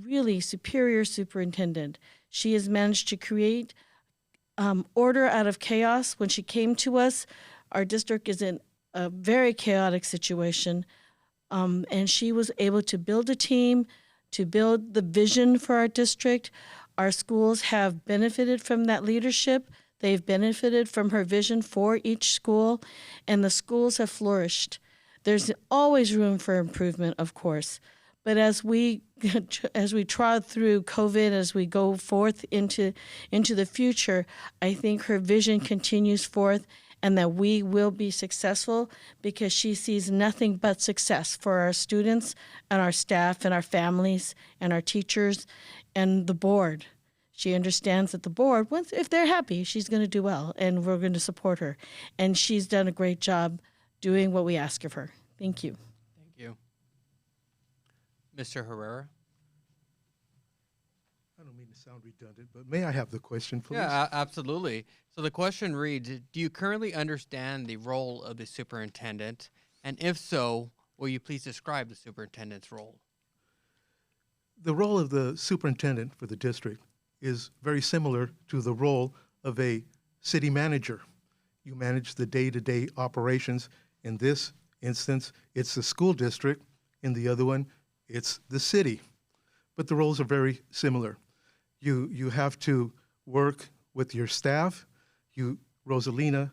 really superior superintendent. She has managed to create order out of chaos. When she came to us, our district is in a very chaotic situation, and she was able to build a team, to build the vision for our district. Our schools have benefited from that leadership. They've benefited from her vision for each school, and the schools have flourished. There's always room for improvement, of course, but as we trod through COVID, as we go forth into the future, I think her vision continues forth, and that we will be successful because she sees nothing but success for our students and our staff and our families and our teachers and the board. She understands that the board, if they're happy, she's going to do well, and we're going to support her. And she's done a great job doing what we ask of her. Thank you. Thank you. Mr. Herrera? I don't mean to sound redundant, but may I have the question, please? Yeah, absolutely. So the question reads, do you currently understand the role of the superintendent? And if so, will you please describe the superintendent's role? The role of the superintendent for the district is very similar to the role of a city manager. You manage the day-to-day operations. In this instance, it's the school district. In the other one, it's the city. But the roles are very similar. You have to work with your staff. Rosalina,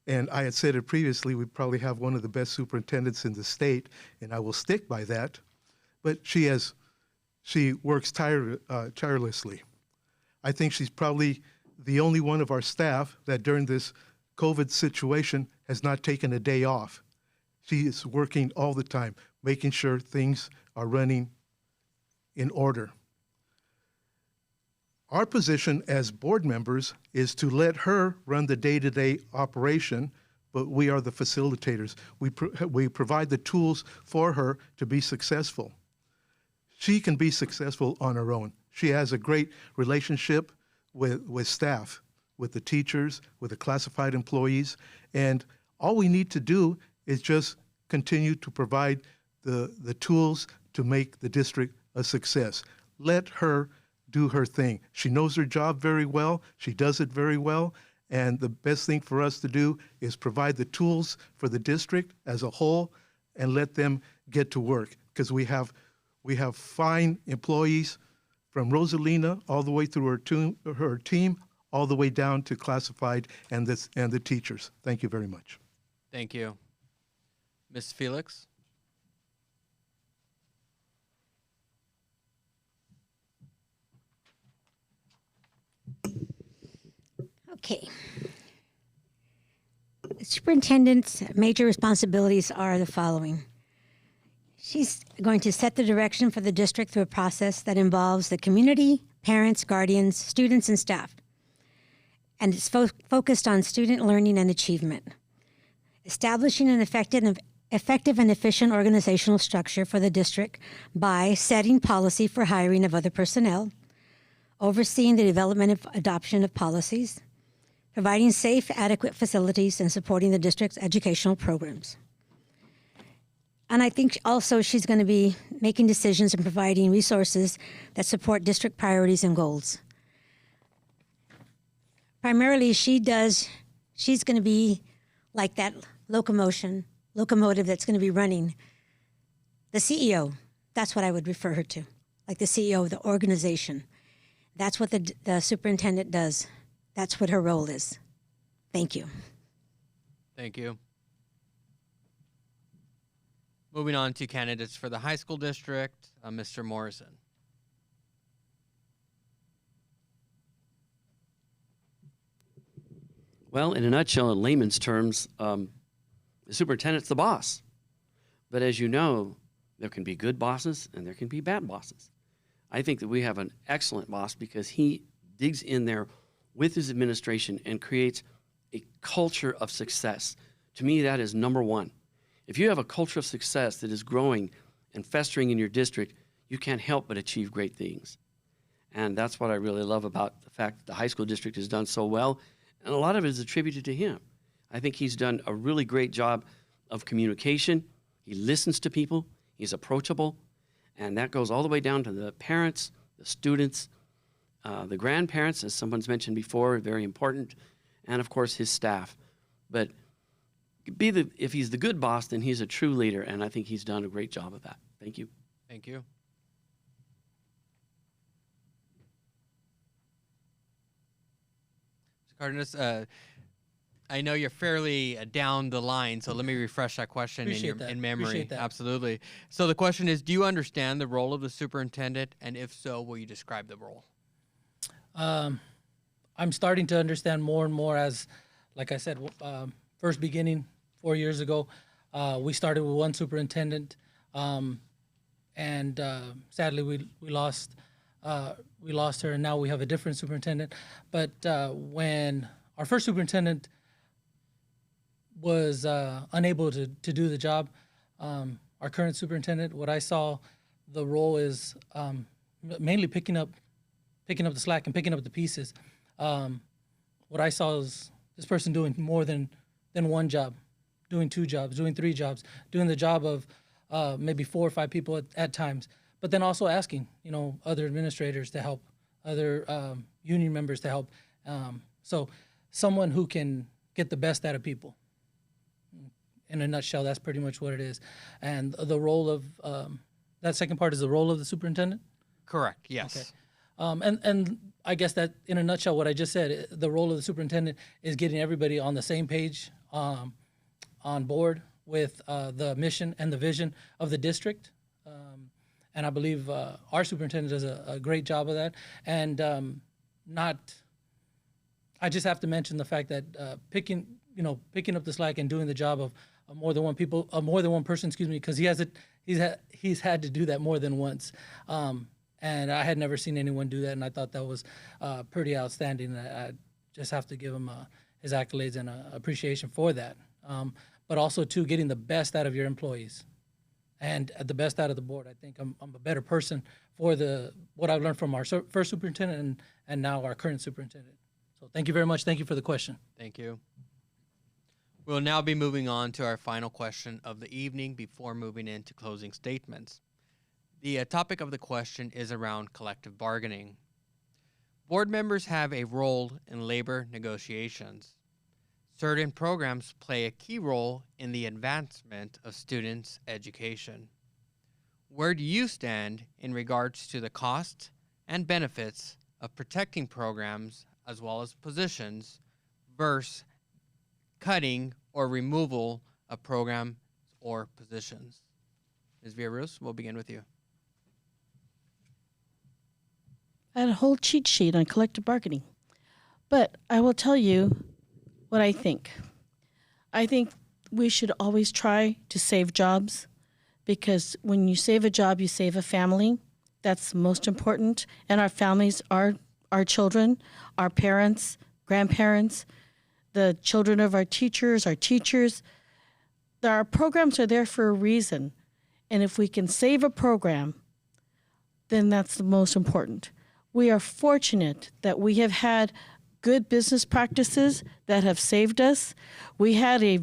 and I had said it previously, we probably have one of the best superintendents in the state, and I will stick by that. But she works tirelessly. I think she's probably the only one of our staff that during this COVID situation has not taken a day off. She is working all the time, making sure things are running in order. Our position as board members is to let her run the day-to-day operation, but we are the facilitators. We provide the tools for her to be successful. She can be successful on her own. She has a great relationship with staff, with the teachers, with the classified employees, and all we need to do is just continue to provide the tools to make the district a success. Let her do her thing. She knows her job very well. She does it very well. And the best thing for us to do is provide the tools for the district as a whole and let them get to work. Because we have fine employees from Rosalina all the way through her team, all the way down to classified and the teachers. Thank you very much. Thank you. Ms. Felix? Okay. The superintendent's major responsibilities are the following. She's going to set the direction for the district through a process that involves the community, parents, guardians, students, and staff. And it's focused on student learning and achievement. Establishing an effective and efficient organizational structure for the district by setting policy for hiring of other personnel, overseeing the development and adoption of policies, providing safe, adequate facilities, and supporting the district's educational programs. And I think also she's going to be making decisions and providing resources that support district priorities and goals. Primarily, she's going to be like that locomotive that's going to be running. The CEO, that's what I would refer her to, like the CEO of the organization. That's what the superintendent does. That's what her role is. Thank you. Thank you. Moving on to candidates for the high school district, Mr. Morrison. Well, in a nutshell, in layman's terms, the superintendent's the boss. But as you know, there can be good bosses and there can be bad bosses. I think that we have an excellent boss because he digs in there with his administration and creates a culture of success To me, that is number one. If you have a culture of success that is growing and festering in your district, you can't help but achieve great things. And that's what I really love about the fact that the high school district has done so well. And a lot of it is attributed to him. I think he's done a really great job of communication. He listens to people. He's approachable. And that goes all the way down to the parents, the students, the grandparents, as someone's mentioned before, very important, and of course his staff. But if he's the good boss, then he's a true leader, and I think he's done a great job of that. Thank you. Thank you. Mr. Cardenas, I know you're fairly down the line, so let me refresh that question in memory. Appreciate that. Absolutely. So the question is, do you understand the role of the superintendent? And if so, will you describe the role? I'm starting to understand more and more as, like I said, first beginning 4 years ago, we started with one superintendent, and sadly we lost her, and now we have a different superintendent. But when our first superintendent was unable to do the job, our current superintendent, what I saw the role is mainly picking up the slack and picking up the pieces. What I saw is this person doing more than one job, doing 2 jobs, doing 3 jobs, doing the job of maybe 4 or 5 people at times, but then also asking, other administrators to help, other union members to help. So someone who can get the best out of people. In a nutshell, that's pretty much what it is. And the role of, that second part is the role of the superintendent? Correct, yes. Okay. And I guess that in a nutshell, what I just said, the role of the superintendent is getting everybody on the same page, on board with the mission and the vision of the district. And I believe our superintendent does a great job of that. And I just have to mention the fact that picking up the slack and doing the job of more than one person, because he's had to do that more than once. And I had never seen anyone do that, and I thought that was pretty outstanding. I just have to give him his accolades and appreciation for that. But also, too, getting the best out of your employees and the best out of the board. I think I'm a better person for what I've learned from our first superintendent and now our current superintendent. So thank you very much. Thank you for the question. Thank you. We'll now be moving on to our final question of the evening before moving into closing statements. The topic of the question is around collective bargaining. Board members have a role in labor negotiations. Certain programs play a key role in the advancement of students' education. Where do you stand in regards to the cost and benefits of protecting programs as well as positions versus cutting or removal of programs or positions? Ms. Villaruz, we'll begin with you. I had a whole cheat sheet on collective bargaining. But I will tell you what I think. I think we should always try to save jobs, because when you save a job, you save a family. That's most important. And our families are our children, our parents, grandparents, the children of our teachers. Our programs are there for a reason. And if we can save a program, then that's the most important. We are fortunate that we have had good business practices that have saved us. We had a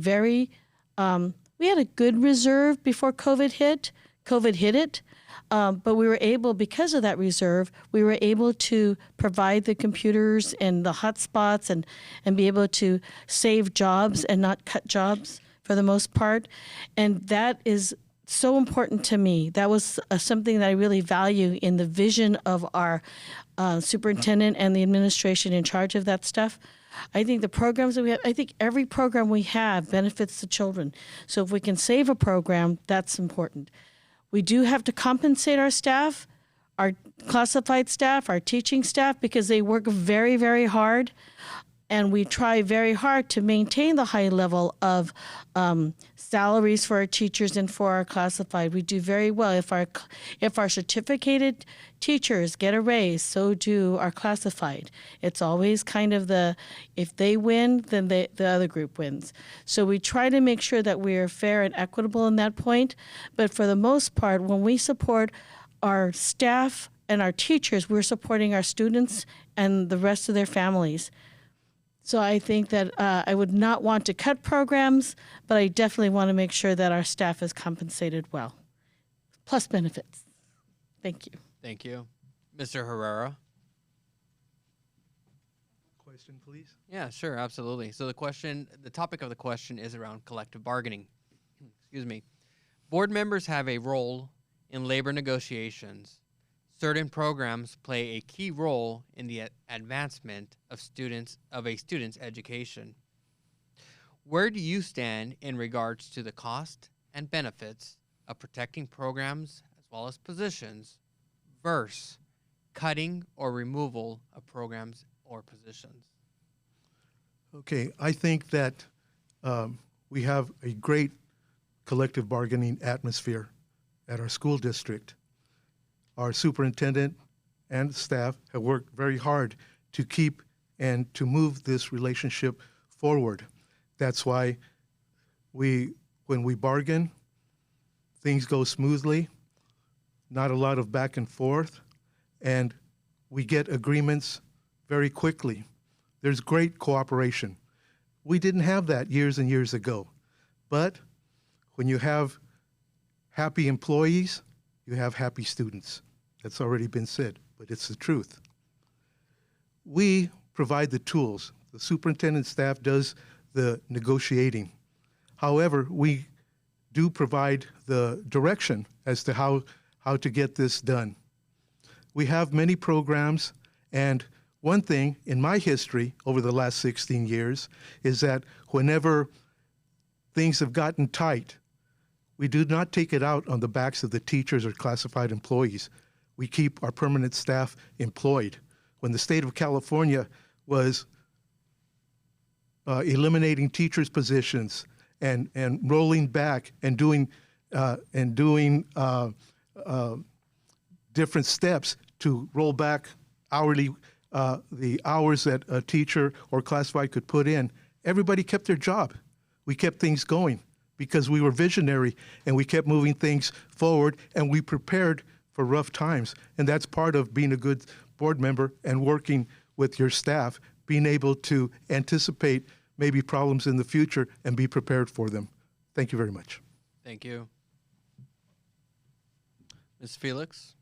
good reserve before COVID hit. COVID hit it, but we were able, because of that reserve, we were able to provide the computers and the hotspots and be able to save jobs and not cut jobs for the most part. And that is so important to me. That was something that I really value in the vision of our superintendent and the administration in charge of that stuff. I think the programs that we have, I think every program we have benefits the children. So if we can save a program, that's important. We do have to compensate our staff, our classified staff, our teaching staff, because they work very, very hard. And we try very hard to maintain the high level of salaries for our teachers and for our classified. We do very well. If our certificated teachers get a raise, so do our classified. It's always kind of if they win, then the other group wins. So we try to make sure that we are fair and equitable in that point. But for the most part, when we support our staff and our teachers, we're supporting our students and the rest of their families. So I think that I would not want to cut programs, but I definitely want to make sure that our staff is compensated well, plus benefits. Thank you. Thank you. Mr. Herrera? Question, please. Yeah, sure, absolutely. So the topic of the question is around collective bargaining. Excuse me. Board members have a role in labor negotiations. Certain programs play a key role in the advancement of a student's education. Where do you stand in regards to the cost and benefits of protecting programs as well as positions versus cutting or removal of programs or positions? Okay, I think that we have a great collective bargaining atmosphere at our school district. Our superintendent and staff have worked very hard to keep and to move this relationship forward. That's why when we bargain, things go smoothly, not a lot of back and forth, and we get agreements very quickly. There's great cooperation. We didn't have that years and years ago, but when you have happy employees, you have happy students. That's already been said, but it's the truth. We provide the tools. The superintendent staff does the negotiating. However, we do provide the direction as to how to get this done. We have many programs, and one thing in my history over the last 16 years is that whenever things have gotten tight, we do not take it out on the backs of the teachers or classified employees. We keep our permanent staff employed. When the state of California was eliminating teachers' positions and rolling back and doing different steps to roll back hourly the hours that a teacher or classified could put in, everybody kept their job. We kept things going because we were visionary and we kept moving things forward and we prepared for rough times. And that's part of being a good board member and working with your staff, being able to anticipate maybe problems in the future and be prepared for them. Thank you very much. Thank you. Ms. Felix?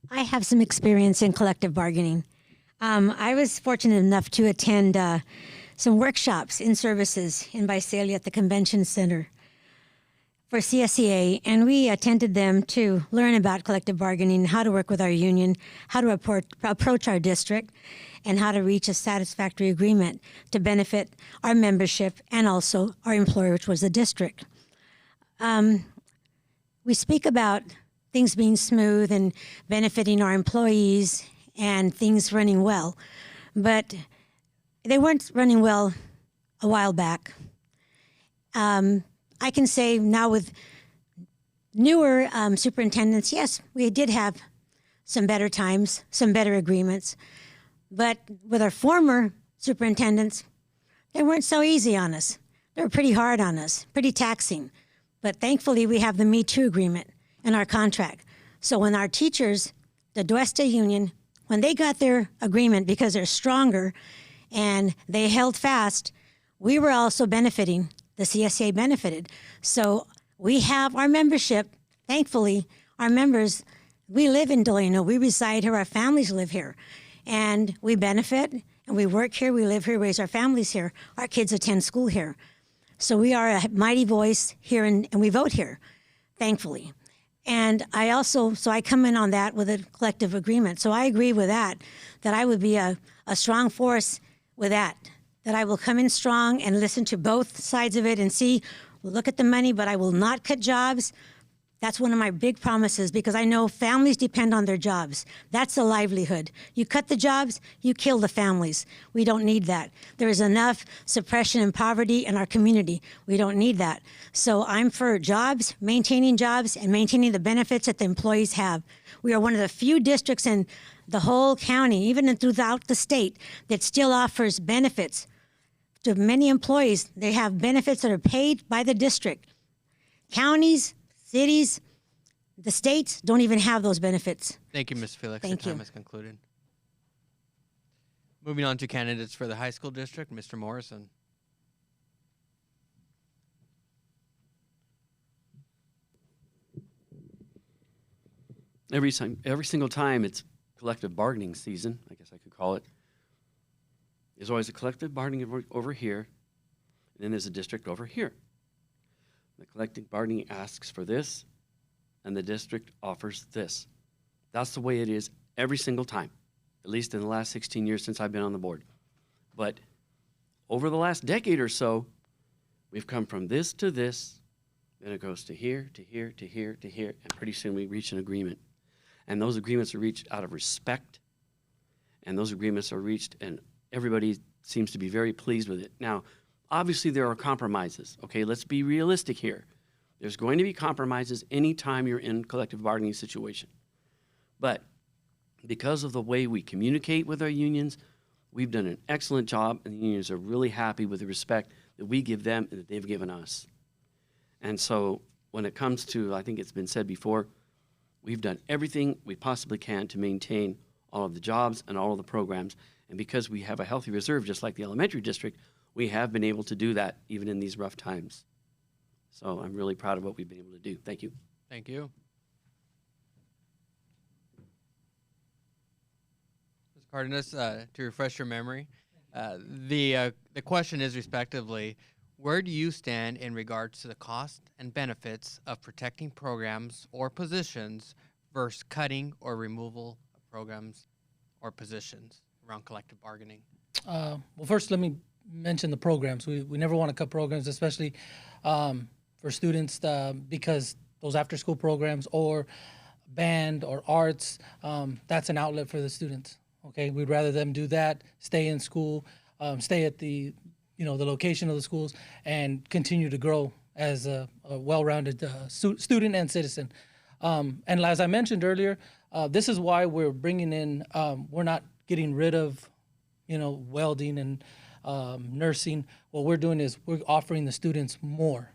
I have some experience in collective bargaining. I was fortunate enough to attend some workshops in services in Visalia at the Convention Center for CSEA, and we attended them to learn about collective bargaining, how to work with our union, how to approach our district, and how to reach a satisfactory agreement to benefit our membership and also our employer, which was the district. We speak about things being smooth and benefiting our employees and things running well, but they weren't running well a while back. I can say now with newer superintendents, yes, we did have some better times, some better agreements, but with our former superintendents, they weren't so easy on us. They were pretty hard on us, pretty taxing. But thankfully, we have the Me Too agreement in our contract. So when our teachers, the Duesta Union, when they got their agreement because they're stronger and they held fast, we were also benefiting. The CSA benefited. So we have our membership, thankfully, our members, we live in Delano, we reside here, our families live here. And we benefit, and we work here, we live here, raise our families here. Our kids attend school here. So we are a mighty voice here, and we vote here, thankfully. And I come in on that with a collective agreement. So I agree with that I would be a strong force with that I will come in strong and listen to both sides of it and see, we'll look at the money, but I will not cut jobs. That's one of my big promises because I know families depend on their jobs. That's the livelihood. You cut the jobs, you kill the families. We don't need that. There is enough suppression and poverty in our community. We don't need that. So I'm for jobs, and maintaining the benefits that the employees have. We are one of the few districts in the whole county, even throughout the state, that still offers benefits to many employees. They have benefits that are paid by the district. Counties, cities, the states don't even have those benefits. Thank you, Ms. Felix. Thank Your time you. is concluded. Moving on to candidates for the high school district, Mr. Morrison. Every single time it's collective bargaining season, I guess I could call it, there's always a collective bargaining over here, and then there's a district over here. The collective bargaining asks for this, and the district offers this. That's the way it is every single time, at least in the last 16 years since I've been on the board. But over the last decade or so, we've come from this to this, then it goes to here, to here, to here, to here, and pretty soon we reach an agreement. And those agreements are reached out of respect, and those agreements are reached, and everybody seems to be very pleased with it. Now, obviously there are compromises. Okay, let's be realistic here. There's going to be compromises anytime you're in a collective bargaining situation. But because of the way we communicate with our unions, we've done an excellent job, and the unions are really happy with the respect that we give them and that they've given us. And so when it comes to, I think it's been said before, we've done everything we possibly can to maintain all of the jobs and all of the programs. And because we have a healthy reserve, just like the elementary district, we have been able to do that even in these rough times. So I'm really proud of what we've been able to do. Thank you. Thank you. Ms. Cardenas, to refresh your memory, the question is respectively, where do you stand in regards to the cost and benefits of protecting programs or positions versus cutting or removal of programs or positions around collective bargaining? Well, first, let me mention the programs. We never want to cut programs, especially for students, because those after-school programs or band or arts, that's an outlet for the students. Okay, we'd rather them do that, stay in school, stay at the location of the schools, and continue to grow as a well-rounded student and citizen. And as I mentioned earlier, this is why we're bringing in. We're not getting rid of, welding and nursing. What we're doing is we're offering the students more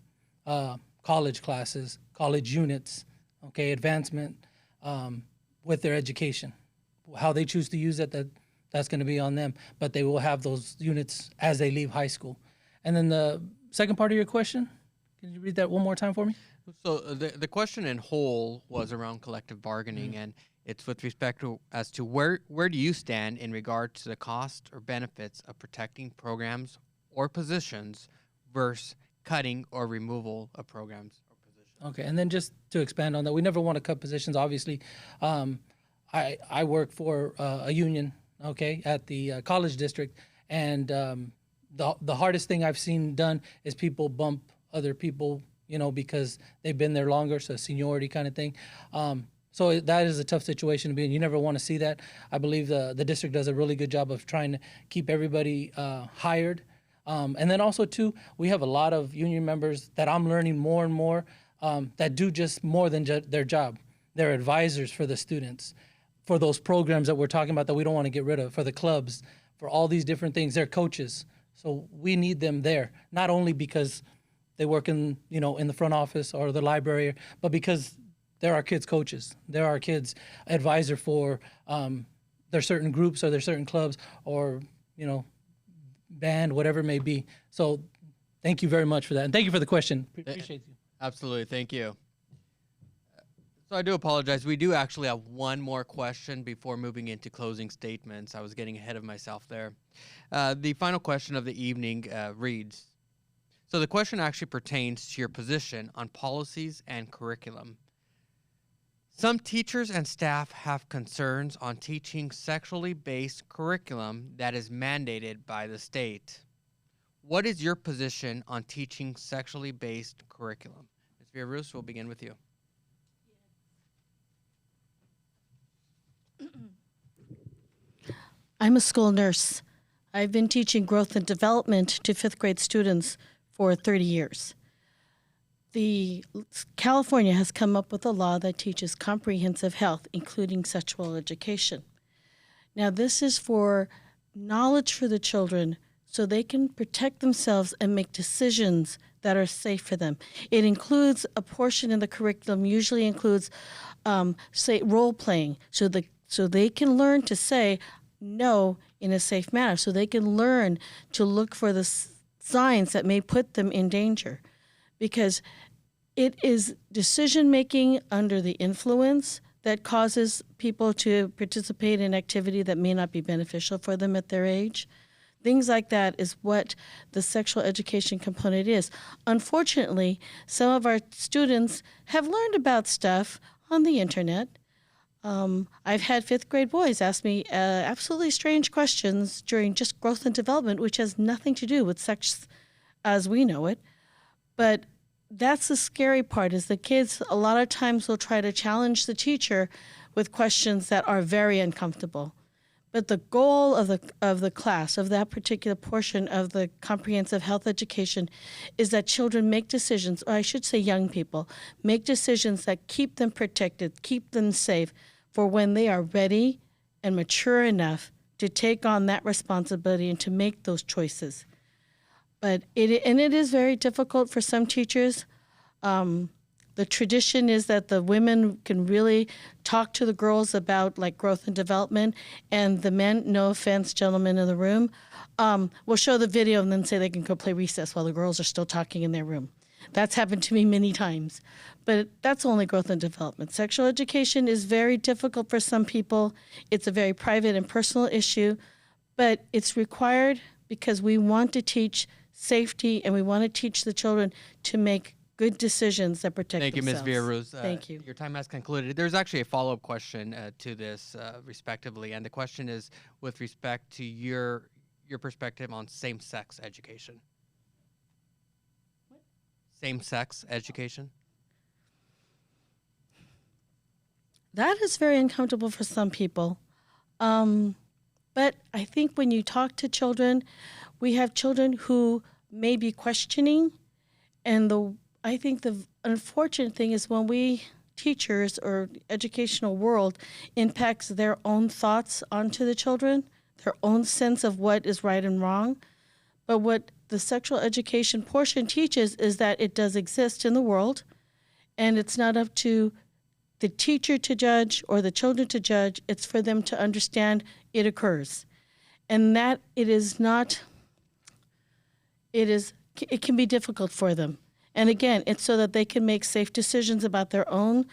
college classes, college units, okay, advancement with their education. How they choose to use it, that's going to be on them, but they will have those units as they leave high school. And then the second part of your question, can you read that one more time for me? So the question in whole was around collective bargaining, and it's with respect to as to where do you stand in regard to the cost or benefits of protecting programs or positions versus cutting or removal of programs or positions. Okay, and then just to expand on that, we never want to cut positions, obviously. I work for a union, okay, at the college district, and the hardest thing I've seen done is people bump other people, because they've been there longer, so seniority kind of thing. So that is a tough situation to be in. You never want to see that. I believe the district does a really good job of trying to keep everybody hired. And then also, too, we have a lot of union members that I'm learning more and more that do just more than their job. They're advisors for the students, for those programs that we're talking about that we don't want to get rid of, for the clubs, for all these different things. They're coaches. So we need them there, not only because they work in the front office or the library, but because they're our kids' coaches. They're our kids' advisor for their certain groups or their certain clubs or, band, whatever it may be. So thank you very much for that. And thank you for the question. Appreciate you. Absolutely. Thank you. So I do apologize. We do actually have one more question before moving into closing statements. I was getting ahead of myself there. The final question of the evening reads, so the question actually pertains to your position on policies and curriculum. Some teachers and staff have concerns on teaching sexually based curriculum that is mandated by the state. What is your position on teaching sexually based curriculum? Ms. Villaruz, we'll begin with you. I'm a school nurse. I've been teaching growth and development to fifth grade students for 30 years. California has come up with a law that teaches comprehensive health, including sexual education. Now, this is for knowledge for the children so they can protect themselves and make decisions that are safe for them. It includes a portion in the curriculum, usually includes, say, role playing, so they can learn to say no in a safe manner, so they can learn to look for the signs that may put them in danger. Because it is decision-making under the influence that causes people to participate in activity that may not be beneficial for them at their age. Things like that is what the sexual education component is. Unfortunately, some of our students have learned about stuff on the internet. I've had fifth grade boys ask me absolutely strange questions during just growth and development, which has nothing to do with sex as we know it. But that's the scary part, is the kids a lot of times will try to challenge the teacher with questions that are very uncomfortable. But the goal of the class, of that particular portion of the comprehensive health education, is that children make decisions, or I should say young people, make decisions that keep them protected, keep them safe for when they are ready and mature enough to take on that responsibility and to make those choices. But it is very difficult for some teachers. The tradition is that the women can really talk to the girls about like growth and development, and the men, no offense, gentlemen in the room, will show the video and then say they can go play recess while the girls are still talking in their room. That's happened to me many times. But that's only growth and development. Sexual education is very difficult for some people. It's a very private and personal issue, but it's required because we want to teach safety and we want to teach the children to make good decisions that protect themselves. Thank you, Ms. Villaruz. Thank you. Your time has concluded. There's actually a follow-up question to this, respectively, and the question is with respect to your perspective on same-sex education. What? Same-sex education? That is very uncomfortable for some people. But I think when you talk to children, we have children who may be questioning, and I think the unfortunate thing is when we teachers or educational world impacts their own thoughts onto the children, their own sense of what is right and wrong. But what the sexual education portion teaches is that it does exist in the world, and it's not up to the teacher to judge or the children to judge. It's for them to understand it occurs, and that it can be difficult for them. And again, it's so that they can make safe decisions about their own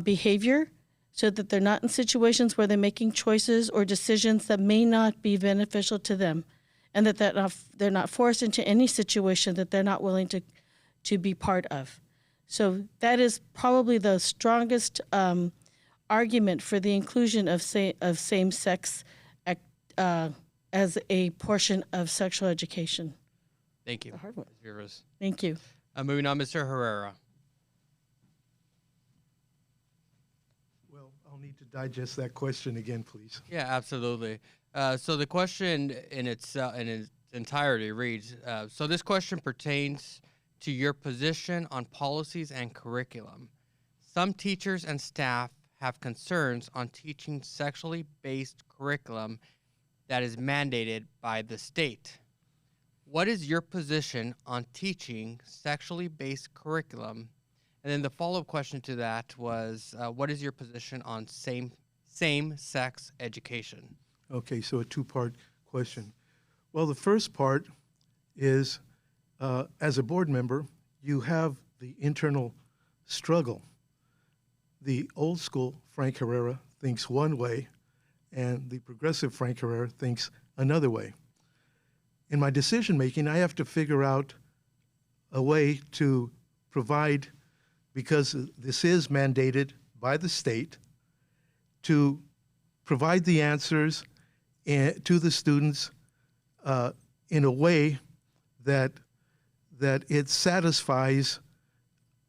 behavior, so that they're not in situations where they're making choices or decisions that may not be beneficial to them, and that they're not forced into any situation that they're not willing to be part of. So that is probably the strongest argument for the inclusion of same-sex as a portion of sexual education. Thank you. Thank you. Moving on, Mr. Herrera. Well, I'll need to digest that question again, please. Yeah, absolutely. So the question in its entirety reads, so this question pertains to your position on policies and curriculum. Some teachers and staff have concerns on teaching sexually based curriculum that is mandated by the state. What is your position on teaching sexually based curriculum? And then the follow-up question to that was, what is your position on same-sex education? Okay, so a two-part question. Well, the first part is, as a board member, you have the internal struggle. The old school Frank Herrera thinks one way, and the progressive Frank Herrera thinks another way. In my decision-making, I have to figure out a way to provide, because this is mandated by the state, to provide the answers to the students in a way that it satisfies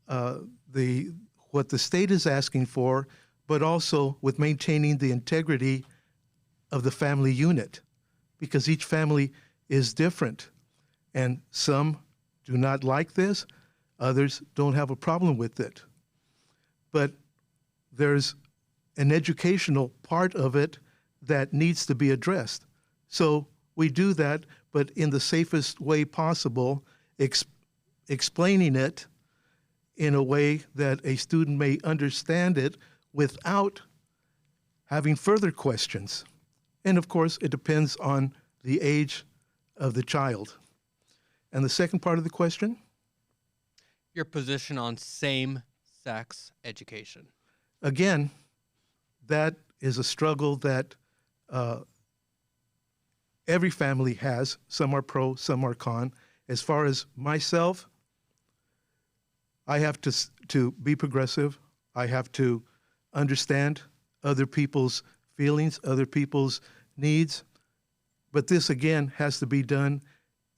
what the state is asking for, but also with maintaining the integrity of the family unit, because each family is different. And some do not like this, others don't have a problem with it. But there's an educational part of it that needs to be addressed. So we do that, but in the safest way possible, explaining it in a way that a student may understand it without having further questions. And of course, it depends on the age of the child. And the second part of the question? Your position on same-sex education. Again, that is a struggle that every family has. Some are pro, some are con. As far as myself, I have to be progressive. I have to understand other people's feelings, other people's needs. But this, again, has to be done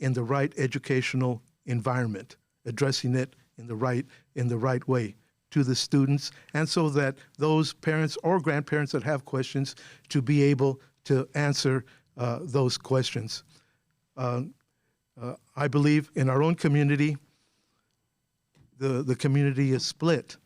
in the right educational environment, addressing it in the right way to the students, and so that those parents or grandparents that have questions to be able to answer those questions. I believe in our own community, the community is split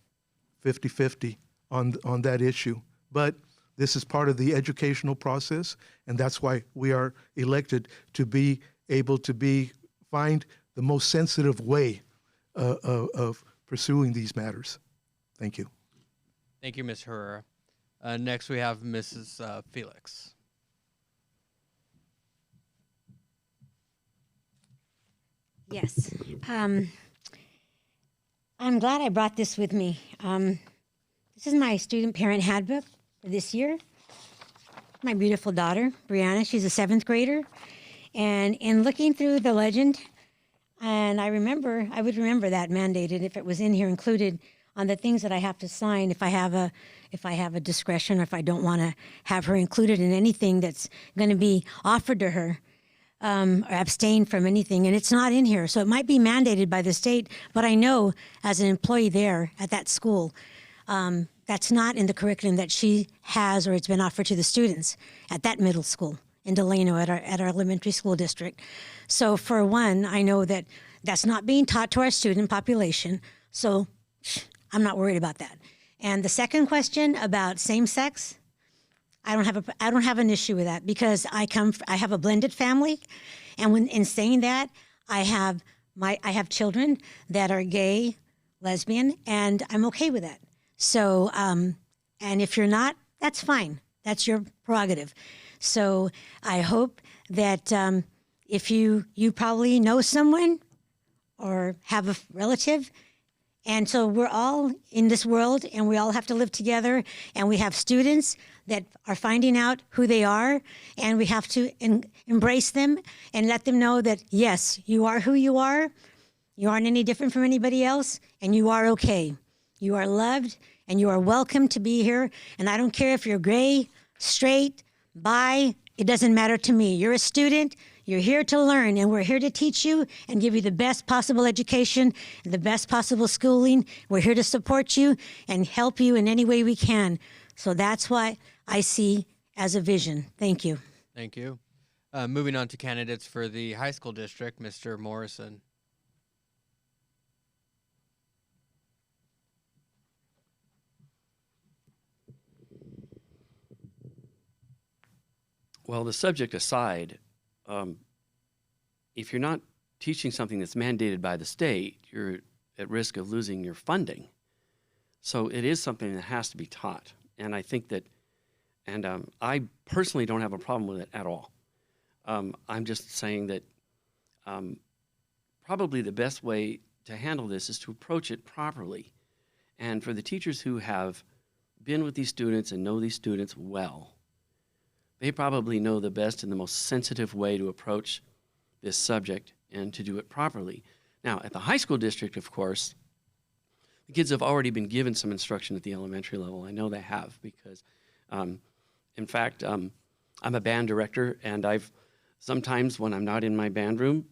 50-50 on that issue. But this is part of the educational process, and that's why we are elected to be able to find the most sensitive way of pursuing these matters. Thank you. Thank you, Ms. Herrera. Next, we have Mrs. Felix. Yes. I'm glad I brought this with me. This is my student parent handbook for this year. My beautiful daughter, Brianna, she's a 7th grader. And in looking through the legend, and I would remember that mandated if it was in here included on the things that I have to sign if I have a discretion or if I don't want to have her included in anything that's going to be offered to her. Or abstain from anything, and it's not in here. So it might be mandated by the state, but I know as an employee there at that school, that's not in the curriculum that she has or it's been offered to the students at that middle school in Delano at our elementary school district. So for one, I know that that's not being taught to our student population, so I'm not worried about that. And the second question about same-sex, I don't have an issue with that because I have a blended family, and in saying that, I have children that are gay, lesbian, and I'm okay with that. So, and if you're not, that's fine. That's your prerogative. So I hope that if you probably know someone or have a relative. And so we're all in this world, and we all have to live together, and we have students that are finding out who they are, and we have to embrace them and let them know that, yes, you are who you are. You aren't any different from anybody else, and you are okay. You are loved, and you are welcome to be here. And I don't care if you're gay, straight, bi, it doesn't matter to me. You're a student. You're here to learn, and we're here to teach you and give you the best possible education and the best possible schooling. We're here to support you and help you in any way we can. So that's what I see as a vision. Thank you. Thank you. Moving on to candidates for the high school district, Mr. Morrison. Well, the subject aside, if you're not teaching something that's mandated by the state, you're at risk of losing your funding. So it is something that has to be taught. And I think that, and I personally don't have a problem with it at all. I'm just saying that probably the best way to handle this is to approach it properly. And for the teachers who have been with these students and know these students well, they probably know the best and the most sensitive way to approach this subject and to do it properly. Now, at the high school district, of course, the kids have already been given some instruction at the elementary level. I know they have because, in fact, I'm a band director, and sometimes when I'm not in my band room,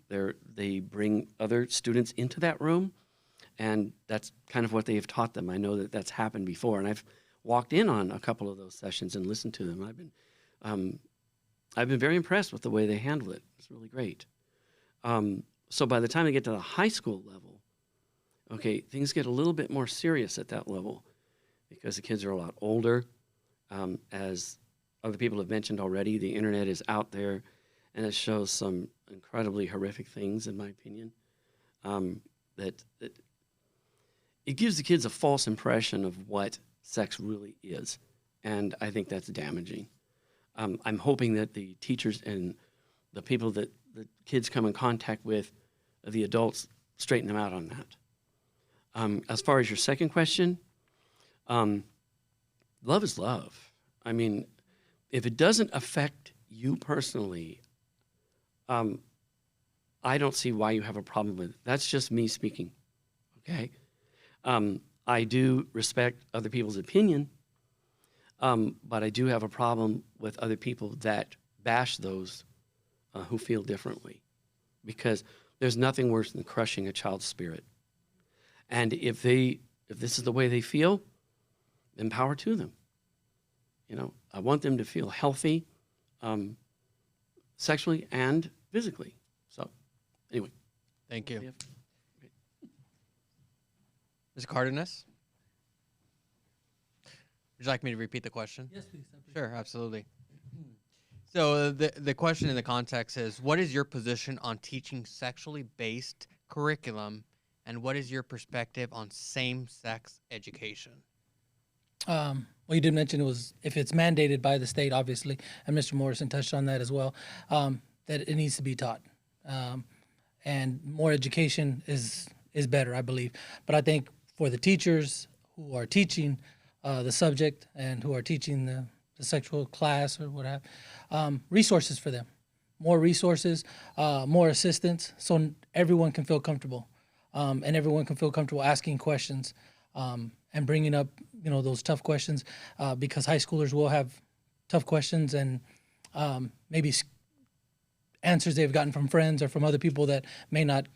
they bring other students into that room, and that's kind of what they have taught them. I know that that's happened before, and I've walked in on a couple of those sessions and listened to them. I've been I've been very impressed with the way they handle it. It's really great. So by the time they get to the high school level, okay, things get a little bit more serious at that level because the kids are a lot older. As other people have mentioned already, the internet is out there, and it shows some incredibly horrific things, in my opinion, that it gives the kids a false impression of what sex really is, and I think that's damaging. I'm hoping that the teachers and the people that the kids come in contact with, the adults, straighten them out on that. As far as your second question, love is love. I mean, if it doesn't affect you personally, I don't see why you have a problem with it. That's just me speaking, okay? I do respect other people's opinion, but I do have a problem with other people that bash those who feel differently, because there's nothing worse than crushing a child's spirit. And if this is the way they feel, then power to them. You know, I want them to feel healthy, sexually and physically. So, anyway. Thank you. Ms. Cardenas? Would you like me to repeat the question? Yes, please. Sure, absolutely. So the question in the context is, what is your position on teaching sexually based curriculum, and what is your perspective on same-sex education? Well, you did mention it was, if it's mandated by the state, obviously, and Mr. Morrison touched on that as well, that it needs to be taught. And more education is better, I believe. But I think for the teachers who are teaching the subject and who are teaching the sexual class or what have, resources for them, more resources, more assistance, so everyone can feel comfortable, and everyone can feel comfortable asking questions and bringing up, those tough questions, because high schoolers will have tough questions and maybe answers they've gotten from friends or from other people that may not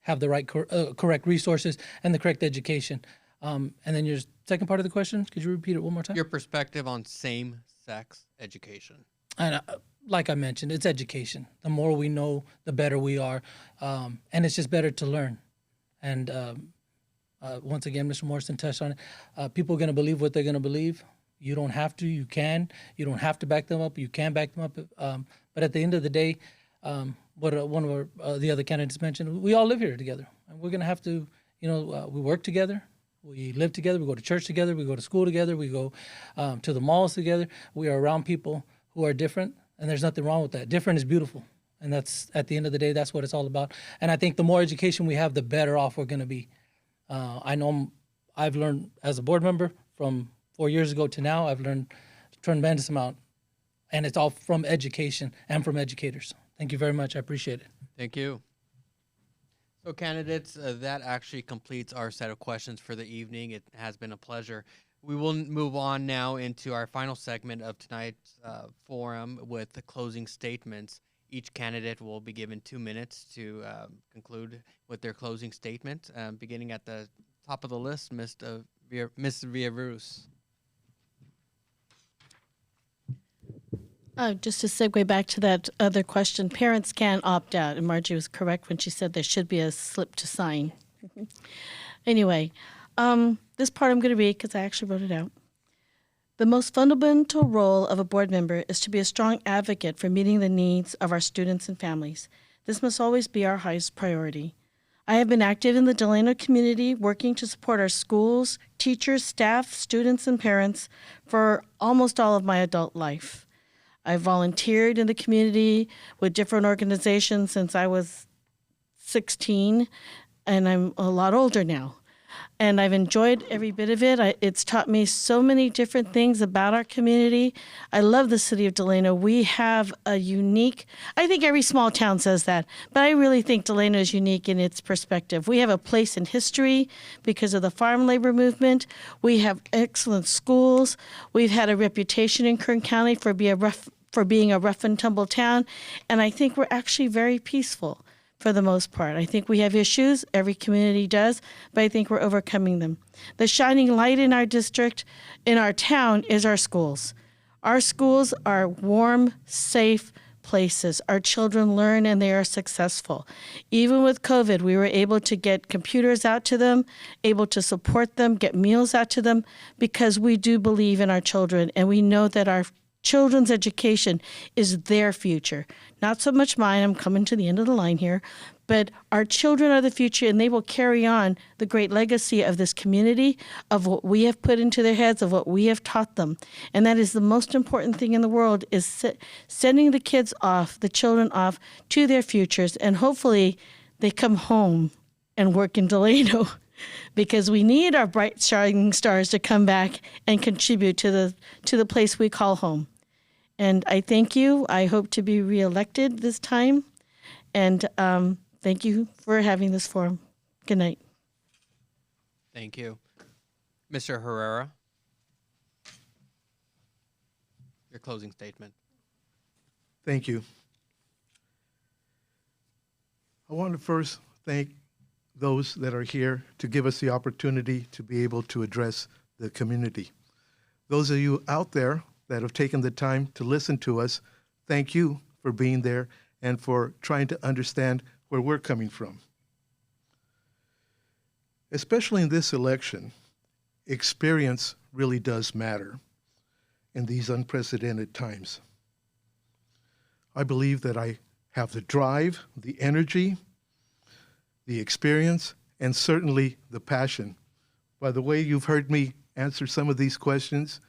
have the right correct resources and the correct education. And then your second part of the question, could you repeat it one more time? Your perspective on same-sex education. And like I mentioned, it's education. The more we know, the better we are. And it's just better to learn. And once again, Mr. Morrison touched on it. People are going to believe what they're going to believe. You don't have to. You can. You don't have to back them up. You can back them up. But at the end of the day, what one of the other candidates mentioned, we all live here together. And we're going to have to, we work together. We live together. We go to church together. We go to school together. We go to the malls together. We are around people who are different, and there's nothing wrong with that. Different is beautiful, and that's, at the end of the day, that's what it's all about. And I think the more education we have, the better off we're going to be. I know I've learned as a board member from 4 years ago to now. I've learned a tremendous amount, and it's all from education and from educators. Thank you very much. I appreciate it. Thank you. So candidates, that actually completes our set of questions for the evening. It has been a pleasure. We will move on now into our final segment of tonight's forum with the closing statements. Each candidate will be given 2 minutes to conclude with their closing statement. Beginning at the top of the list, Ms. Villaruz. Just to segue back to that other question, parents can opt out, and Margie was correct when she said there should be a slip to sign. Anyway, this part I'm going to read because I actually wrote it out. The most fundamental role of a board member is to be a strong advocate for meeting the needs of our students and families. This must always be our highest priority. I have been active in the Delano community, working to support our schools, teachers, staff, students, and parents for almost all of my adult life. I volunteered in the community with different organizations since I was 16, and I'm a lot older now. And I've enjoyed every bit of it. It's taught me so many different things about our community. I love the city of Delano. We have a unique, I think every small town says that, but I really think Delano is unique in its perspective. We have a place in history because of the farm labor movement. We have excellent schools. We've had a reputation in Kern County for being a rough and tumble town, and I think we're actually very peaceful for the most part. I think we have issues, every community does, but I think we're overcoming them. The shining light in our district, in our town, is our schools. Our schools are warm, safe places. Our children learn and they are successful. Even with COVID, we were able to get computers out to them, able to support them, get meals out to them, because we do believe in our children and we know that our children's education is their future. Not so much mine, I'm coming to the end of the line here, but our children are the future and they will carry on the great legacy of this community, of what we have put into their heads, of what we have taught them. And that is the most important thing in the world, is sending the kids off, the children off to their futures, and hopefully they come home and work in Delano. Because we need our bright shining stars to come back and contribute to the place we call home. And I thank you. I hope to be reelected this time. And thank you for having this forum. Good night. Thank you. Mr. Herrera, your closing statement. Thank you. I want to first thank those that are here to give us the opportunity to be able to address the community. Those of you out there that have taken the time to listen to us, thank you for being there and for trying to understand where we're coming from. Especially in this election, experience really does matter in these unprecedented times. I believe that I have the drive, the energy, the experience, and certainly the passion. By the way you've heard me answer some of these questions,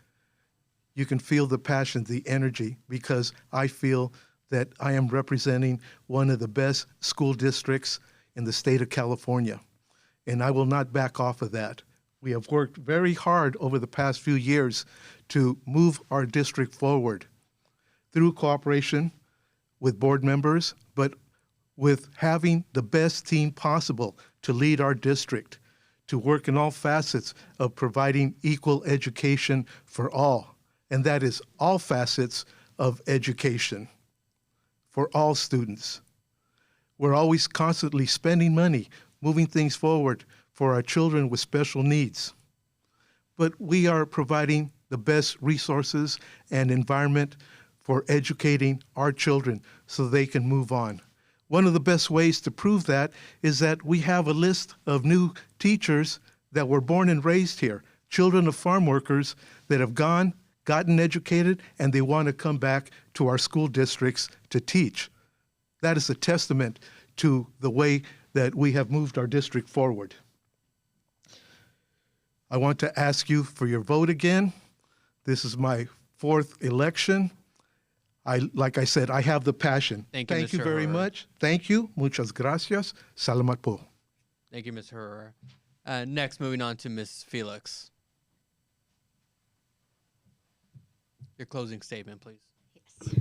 you can feel the passion, the energy, because I feel that I am representing one of the best school districts in the state of California, and I will not back off of that. We have worked very hard over the past few years to move our district forward through cooperation with board members, but with having the best team possible to lead our district, to work in all facets of providing equal education for all. And that is all facets of education for all students. We're always constantly spending money, moving things forward for our children with special needs. But we are providing the best resources and environment for educating our children so they can move on. One of the best ways to prove that is that we have a list of new teachers that were born and raised here, children of farm workers that have gotten educated, and they want to come back to our school districts to teach. That is a testament to the way that we have moved our district forward. I want to ask you for your vote again. This is my 4th election. Like I said, I have the passion. Thank you, Mr. very Herrera. much. Thank you. Muchas gracias. Salamat po. Thank you, Ms. Herrera. Next, moving on to Ms. Felix. Your closing statement, please. Yes.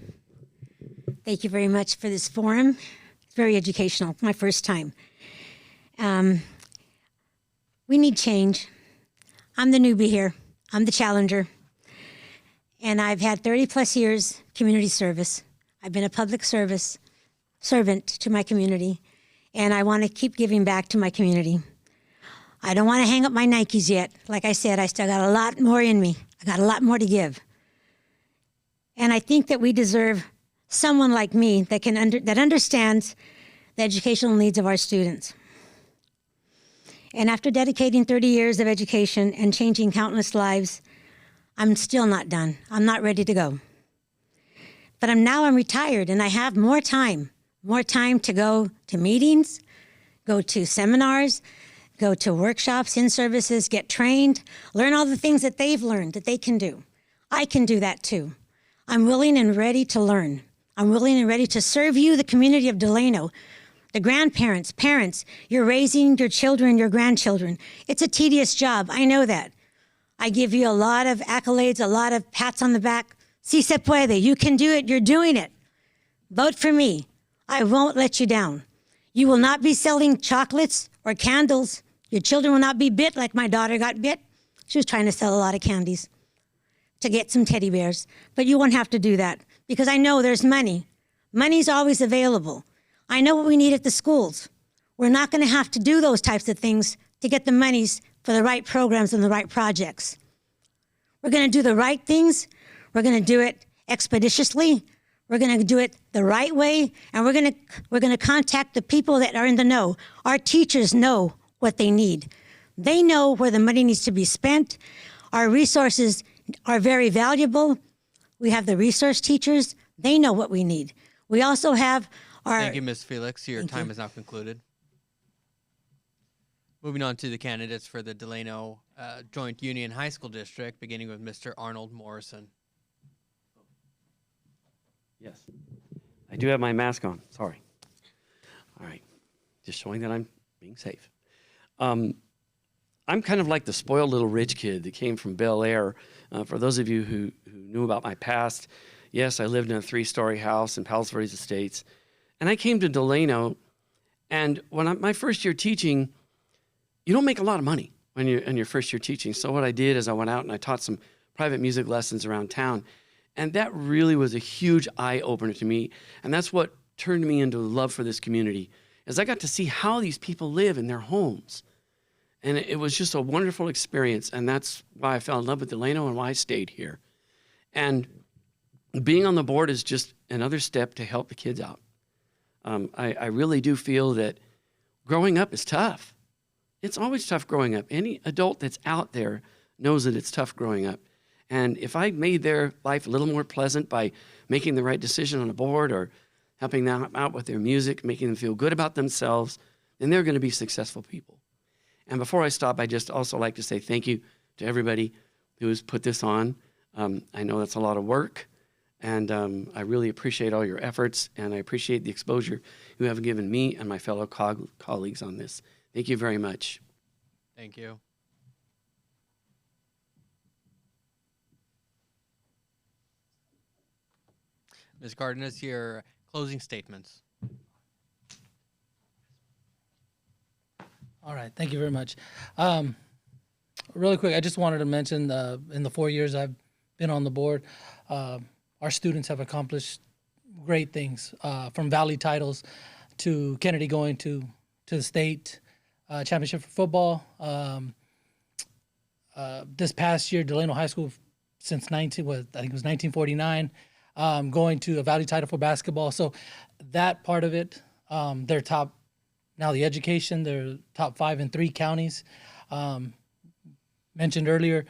Thank you very much for this forum. It's very educational. My first time. We need change. I'm the newbie here. I'm the challenger. And I've had 30 plus years community service. I've been a public service servant to my community, and I want to keep giving back to my community. I don't want to hang up my Nikes yet. Like I said, I still got a lot more in me. I got a lot more to give. And I think that we deserve someone like me that that understands the educational needs of our students. And after dedicating 30 years of education and changing countless lives, I'm still not done. I'm not ready to go. But I'm retired and I have more time to go to meetings, go to seminars, go to workshops, in-services, get trained, learn all the things that they've learned that they can do. I can do that too. I'm willing and ready to learn. I'm willing and ready to serve you, the community of Delano, the grandparents, parents. You're raising your children, your grandchildren. It's a tedious job. I know that. I give you a lot of accolades, a lot of pats on the back. Si se puede. You can do it. You're doing it. Vote for me. I won't let you down. You will not be selling chocolates or candles. Your children will not be bit like my daughter got bit. She was trying to sell a lot of candies to get some teddy bears. But you won't have to do that because I know there's money. Money's always available. I know what we need at the schools. We're not going to have to do those types of things to get the monies for the right programs and the right projects. We're going to do the right things. We're going to do it expeditiously. We're going to do it the right way, and we're going to contact the people that are in the know. Our teachers know what they need. They know where the money needs to be spent. Our resources are very valuable. We have the resource teachers. They know what we need. We also have our... Thank you, Ms. Felix. Your time is now concluded. Moving on to the candidates for the Delano Joint Union High School District, beginning with Mr. Arnold Morrison. Yes. I do have my mask on. Sorry. All right. Just showing that I'm being safe. I'm kind of like the spoiled little rich kid that came from Bel Air. For those of you who knew about my past, yes, I lived in a 3-story house in Palos Verdes Estates. And I came to Delano, and when my first year teaching, you don't make a lot of money when you're in your first year teaching. So what I did is I went out and I taught some private music lessons around town. And that really was a huge eye-opener to me. And that's what turned me into love for this community, is I got to see how these people live in their homes. And it was just a wonderful experience. And that's why I fell in love with Delano and why I stayed here. And being on the board is just another step to help the kids out. I really do feel that growing up is tough. It's always tough growing up. Any adult that's out there knows that it's tough growing up. And if I made their life a little more pleasant by making the right decision on a board or helping them out with their music, making them feel good about themselves, then they're going to be successful people. And before I stop, I just also like to say thank you to everybody who has put this on. I know that's a lot of work, and I really appreciate all your efforts, and I appreciate the exposure you have given me and my fellow colleagues on this. Thank you very much. Thank you. Ms. Cardenas, your closing statements. All right, thank you very much. Really quick, I just wanted to mention in the 4 years I've been on the board, our students have accomplished great things, from Valley titles to Kennedy going to the state championship for football. This past year, Delano High School, since I think it was 1949, going to a Valley title for basketball. So that part of it, they're top. Now the education, they're top 5 in 3 counties. Mentioned earlier,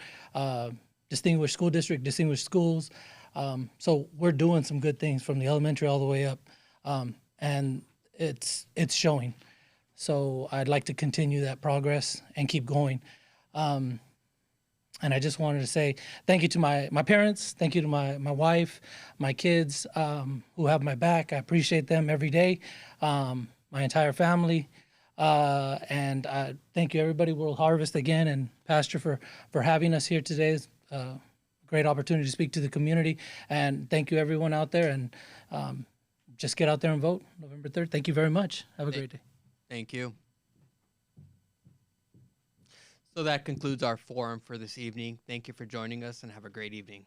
distinguished school district, distinguished schools. So we're doing some good things from the elementary all the way up, and it's showing. So I'd like to continue that progress and keep going. And I just wanted to say thank you to my parents, thank you to my wife, my kids who have my back. I appreciate them every day, my entire family. And thank you, everybody, World Harvest again, and Pastor for having us here today. It's a great opportunity to speak to the community. And thank you, everyone out there. And just get out there and vote November 3rd. Thank you very much. Have a great day. Thank you. So that concludes our forum for this evening. Thank you for joining us, and have a great evening.